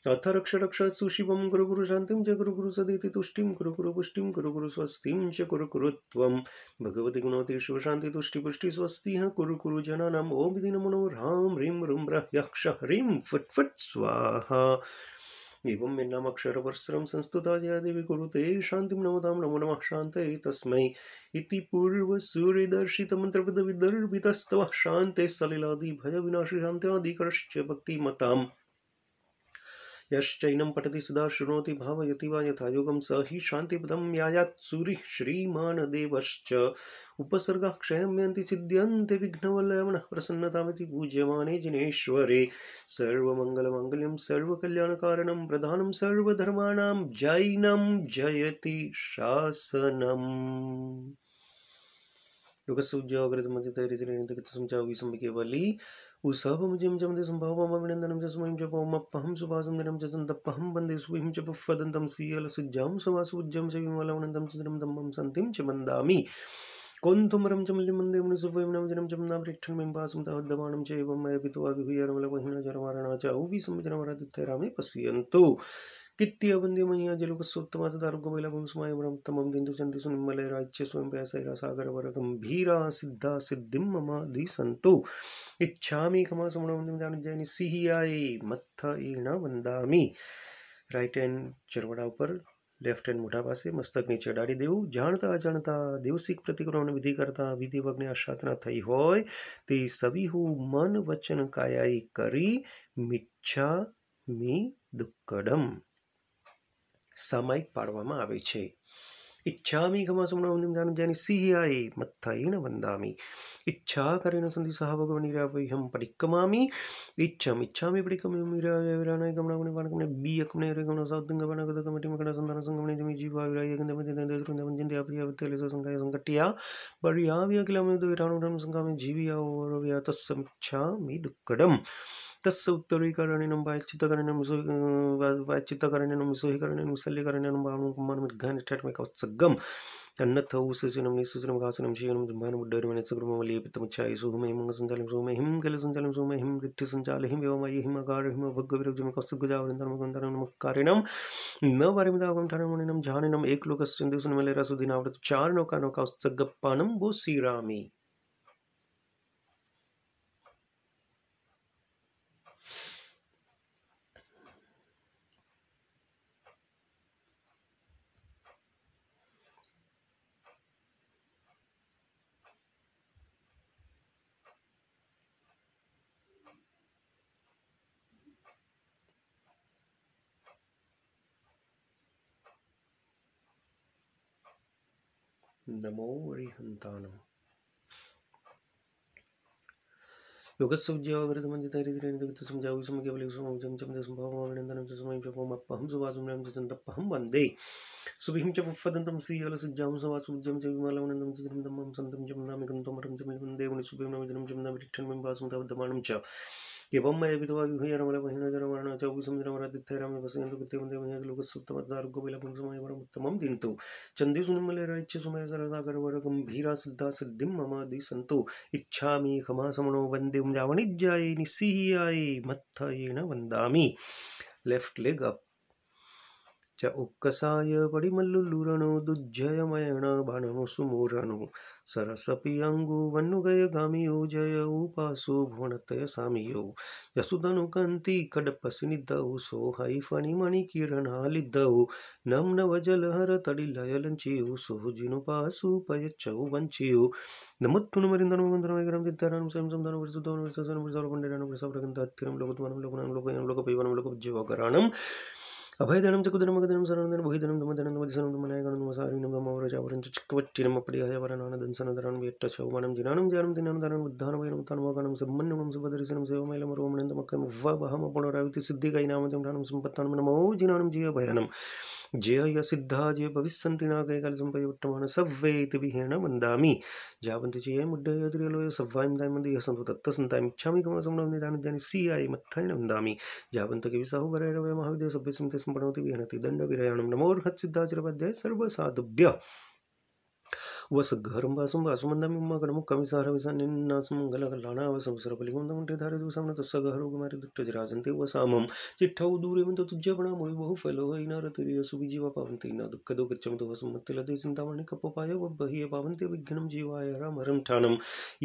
अथ रक्ष रक्षत्सु शिवं कुरु कुरु शान्तिं च कुरु कुरु सदेति तुष्टिं कुरु कुरु पुष्टिं कुरु कुरु स्वस्तिं च कुरु कुरु त्वं भगवति गुणवती शिवशान्ति तुष्टि पुष्टि स्वस्तिः कुरु कुरु जनानाम् ॐ इति नमो नमो ह्रां ह्रीं रुं यक्ष ह्रीं फट् फट् स्वाहा एवं मेन्नामक्षरवर्षं संस्तुता जया देवी कुरुते शान्तिं नमतां नमो नमः शान्तये तस्मै इति पूर्वसूर्यदर्शितमन्त्रपदविदर्भितस्तवः शान्ते सलिलादि भयविनाशि शान्त्यादिकरश्च भक्तिमताम् यश्चैनं पठति सदा शृणोति भावयति वा यथायोगं स हि शान्तिपदं यायात् सूरिः श्रीमान् देवश्च उपसर्गाः क्षयं यन्ति सिद्ध्यन्ते विघ्नवलयमनः प्रसन्नतामिति पूज्यमाने जिनेश्वरे सर्वमङ्गलमाङ्गल्यं सर्वकल्याणकारणं प्रधानं सर्वधर्माणां जैनं जयति शासनम् युगसुज्योगृतमतितैरितिरेणितकितसंचाविसंविकेवली उसभमुजं जमते संभावमभिनन्दनं च स्वयं च पौमप्पहं सुभासं निरं च तन्तप्पहं वन्दे सुविं च पुफ़्फदन्तं सीयलसुज्जां सुवासुज्जं च विमलवनन्तं च दम्मं सन्तिं च वन्दामि कोन्थुमरं च मल्लिमन्दे मुनिसुवयं नवजनं च मन्नावृक्षं बिम्बासं तहद्दमानं च एवं मय पित्वा विहुयारमलवहिना जरवारणा च औविसंविजनवरदित्यरामे पश्यन्तु कित्त्यवन्द्यमय्या जलुकसोत्तमा तदारुगमैलभंसमायमरमुत्तमं दिन्दुचन्ति सुनिर्मलैराच्य स्वयं पैसैरासागरवरगम्भीरा सिद्धा सिद्धिं मम दिसन्तु इच्छामि खमासमणवन्दिं जानजयनि सिहियाये मत्थयेन वंदामि राइट हैंड चरवड़ा ऊपर लेफ्ट हैंड मुठा પાસે મસ્તક નીચે ડાળી દેવું જાણતા અજાણતા દેવસિક પ્રતિક્રમણ વિધિ કરતા વિધિ વગ્ને અશાતના થઈ હોય તે સવિહુ મન વચન કાયાઈ કરી મિચ્છામિ દુક્કડમ સામાયિક પાડવામાં આવે છે इच्छामि खमासमणवन्दिं जानजयनि सिहियाये मत्थयेन वन्दामि इच्छा करेण सन्धि सह भगवनिरावह्यं परिक्रमामि इच्छामि परिक्रमामि गमनागमने वानगमने बीयकमने रेगमने साउद्दंगवनगदगमटिमकण संधान संगमने जमि जीवाविराय गंधमतिदंदरुंदमंजिंद्यापतियावतेले संगाय संकट्टिया बर्याव्य किलमेदु विराणुरं संगामे जीविया ओरव्या तस्समिच्छामि दुक्कडम् तस्य उत्तरीकरणेन वाच्चित्तकरणेन मिसोहिकरणेन मुसल्यकरणेन भावनकुम्मानमिद्घानिष्ठमेकौत्सगम् अन्नथ ऊसुचनं निसुचनं घासनं शीयनं जम्भानमुड्डरिमने सुग्रमवलीपितमुच्छायि सुहुमेहिं मंगसञ्चालं सुहुमेहिं कलसञ्चालं सुहुमेहिं वृत्तिसञ्चालहिं व्यवमयिहिं अगारहिं भग्गविरब्जमिकौस्तुगजावरिन्दर्मगन्धर्म नमक्कारिणं न वरिमिदावं ठनमुनिनं झानिनं एकलोकस्यन्दुसुनिमलेरसुदिनावृत चार नौका उत्सगप्पानं वो श्रीरामी नमो वरिहन्तानम् योगस्सुज्योगृतमञ्जितैरितिरेणितवित्तसंजाविसमकेवलिसमौजं चमदेसंभावमभिनन्दनं च समयं च पौमप्पहं सुवासुं तप्पहं वन्दे सुभिं च पुफ़्फदन्तं सीयलसुज्जां सवासुज्जं च विमलवनन्दं च दम्मं सन्तं च वन्दामि गन्तुमरं च वन्दे मुनिसुभं नवजनं च वन्दामि विठ्ठलं वासं तवद्दमानं च एवं मय विधवा विहुयारमलवहिना जरवारणा च औविसंविजनवरदित्यरामे पश्यन्तु कृत्यवन्देमयलोकसुत्तमद्दारुगोविलपुंसमयवरमुत्तमं दिन्तु चन्दे सुनिर्मलैराच्य सुमय सरदागरवरगम्भीरा सिद्धा सिद्धिं मम दिसन्तु इच्छामि खमासमणो वन्दिं जावणिज्याये निस्सिहियाये मत्थयेन वन्दामि लेफ्ट लेग अप च उक्कसाय पडिमल्लुलुरनु दुज्जयमयण बाणमु सुमूरनु सरसपि अंगु वन्नुगय गामियो जय उपासु भुवनतय सामियो यसुदनु कंति कडपसिनिद्धौ सोहै फणिमणि किरणालिद्धौ नम नवजलहर तडिलयलंचियु सोहुजिनुपासु पयच्चौ वंचियु नमोत्तुनु मरिंदनु मंदरमयगरम दित्तारनु संसंदनु विसुद्धनु विससनु विसर्वपण्डिरनु विसप्रगंतात्तिरं लोकत्वनं लोकनां लोकयं लोकपैवनं लोकविज्जयवकराणं अभयधनं च कुदरमगधनं शरणधनं बहिधनं दमधनं दमदिशनं दमनायगणं नमसारिणं दमवरजावरं च चिक्कवट्टिनं अपडिहायवरनानदंसनधरणं वेट्टचौवनं जिनानं ज्ञानं दिनानं दानं बुद्धानवैनं तन्वगणं सम्मन्युनं सुभदरिशनं सेवमैलं रोमणन्दमकं वहमपुनराविति सिद्धिकैनामजं ध्यानं सम्पत्तानं नमो जिनानं जय भयानं जय सिद्धा जय भविष्यन्ति नागैकलसंपयुक्तमान सव्वेति विहेण वन्दामि जावन्ति जय मुड्डय त्रिलोय सव्वायं दायमन्ति यसन्तु तत्तसन्तायं इच्छामि कमसं निदानं जानि सियाय मत्थैन वन्दामि जावन्तके विसाहुवरैरवय महाविद्य सभ्यसं ते सम्पणोति विहनति दण्डविरयाणं नमोर्हत्सिद्धाचरपद्याय सर्वसाधुभ्यः वसघरं वासुं वासुमन्दामि उम्मागणमुः कविसारविसन्निन्नासं मङ्गलकल्याणावसंसरपलिगुन्दमुण्टे धारयदुसाम्न तस्सगहरुगुमारिदुष्टजराजन्ते वसामं चिट्ठौ दूरेवन्तो तुज्यपणामोहि बहुफलो हैनारतिर्यसु विजीवा पावन्ति न दुःखदो गच्छन्तु वसुमत्तिलते चिन्तामणि कपोपाय वह्य पावन्ते विघ्नं जीवाय रामरं ठानं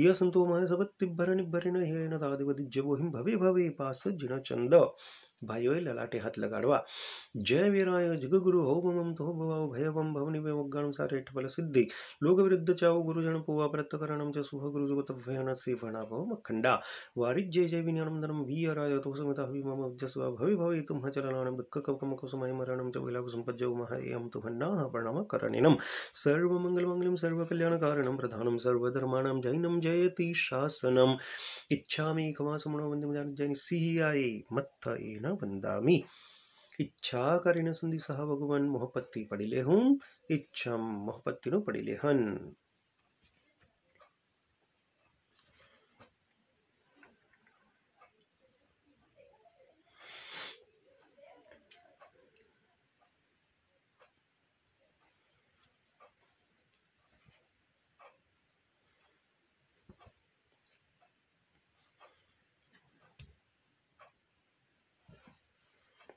ये सन्तो माय सबत्तिभरनिभरिण हेन तादिवदिज्यवोहिं भवे भवे पास जिनचंद भाइयों ललाटे हाथ लगाड़वा जय वीराय जगगुरु हो मम तो भवाओ भयवम भवनि वग्गाणं सारेठ फल सिद्धि लोक विरुद्ध चाओ गुरुजन पुवा प्रत्यकरणं च शुभ गुरु जगत भयन सेवना भव मखंडा वारिज्य जय विज्ञानं धनम वीराय तो समता हवि मम जसवा भवि भवि तुम चलनानं दुःख कपम कुसुमय मरणं च विलाप संपज्जौ महयं तु हन्नाः प्रणम करणिनं सर्वमंगल मंगलम सर्वकल्याण कारणं प्रधानं सर्वधर्माणां जैनं जयति शासनम् इच्छामि खमासमणो वन्दे जैनि सिहियाये मत्थयेन वन्दामि इच्छा करिन सुंदी सह भगवान मोहपत्ति पड़िले हूँ इच्छा मोहपत्ति नु पड़िले हन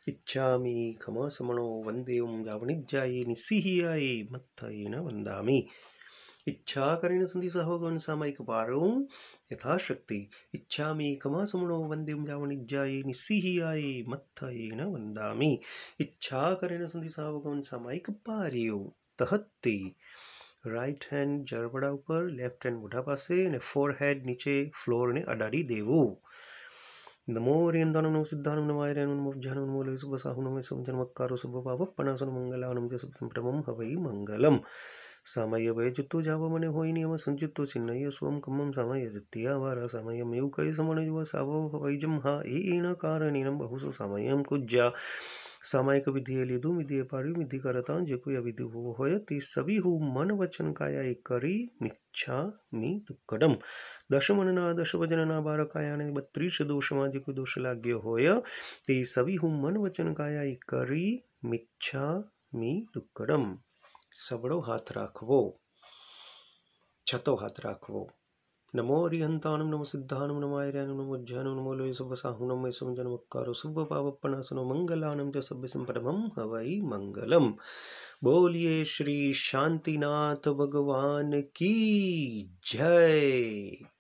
इच्छामि खमासमणो वन्देयं यावनिज्जाये निस्सिहियाये मत्थयेन वन्दामि इच्छा करेण संधि सह भगवान सामायिक पारों यथाशक्ति इच्छामि खमासमणो वन्देयं यावनिज्जाये निस्सिहियाये मत्थयेन वन्दामि इच्छा करेण संधि सह भगवान सामायिक पारियो तहत्ते राइट हैंड जरबड़ा ऊपर लेफ्ट हैंड मुठा पासे ने फोरहेड नीचे फ्लोर ने अडाड़ी देवो नमो रेन्दानं नमो सिद्धानं नमो आयर्यानं नमो ज्ञानं नमो लोय सुबसाहुं नमो संवचनमक्कारो सुबपावपनासनं मंगलानं च संप्रमं हवै मंगलम सामय वयजुत्तो जावमने होई नियम संचित्तो चिन्नय स्वं कम्मं सामय दित्या वारा सामयं युकै समणयुव सावो वैजं हा एन कारणेनं बहुसो सामयं कुज्जा सामायिक विधि लिदु विधि पारि विधि करता जे कोई अविधि हो होय ती सभी हु मन वचन काया एक करी मिच्छा मी दुक्कडम दश मनना दश वचनना 12 काया ने 32 दोष मा जे कोई दोष लाग्यो होय ती सभी हु मन वचन काया एक करी मिच्छा मी दुक्कडम सबड़ो हाथ राखवो छतो हाथ राखवो नमो हरिहंतानं नमो सिद्धानं नमो आयर्यानं नमो ज्ञानं नमो लोय सुबसाहुं नमो संवचनमक्कारो सुबपावपनासनो मंगलानं च सभ्यसंपदमं हवै मंगलम बोलिए श्री शांतिनाथ भगवान की जय।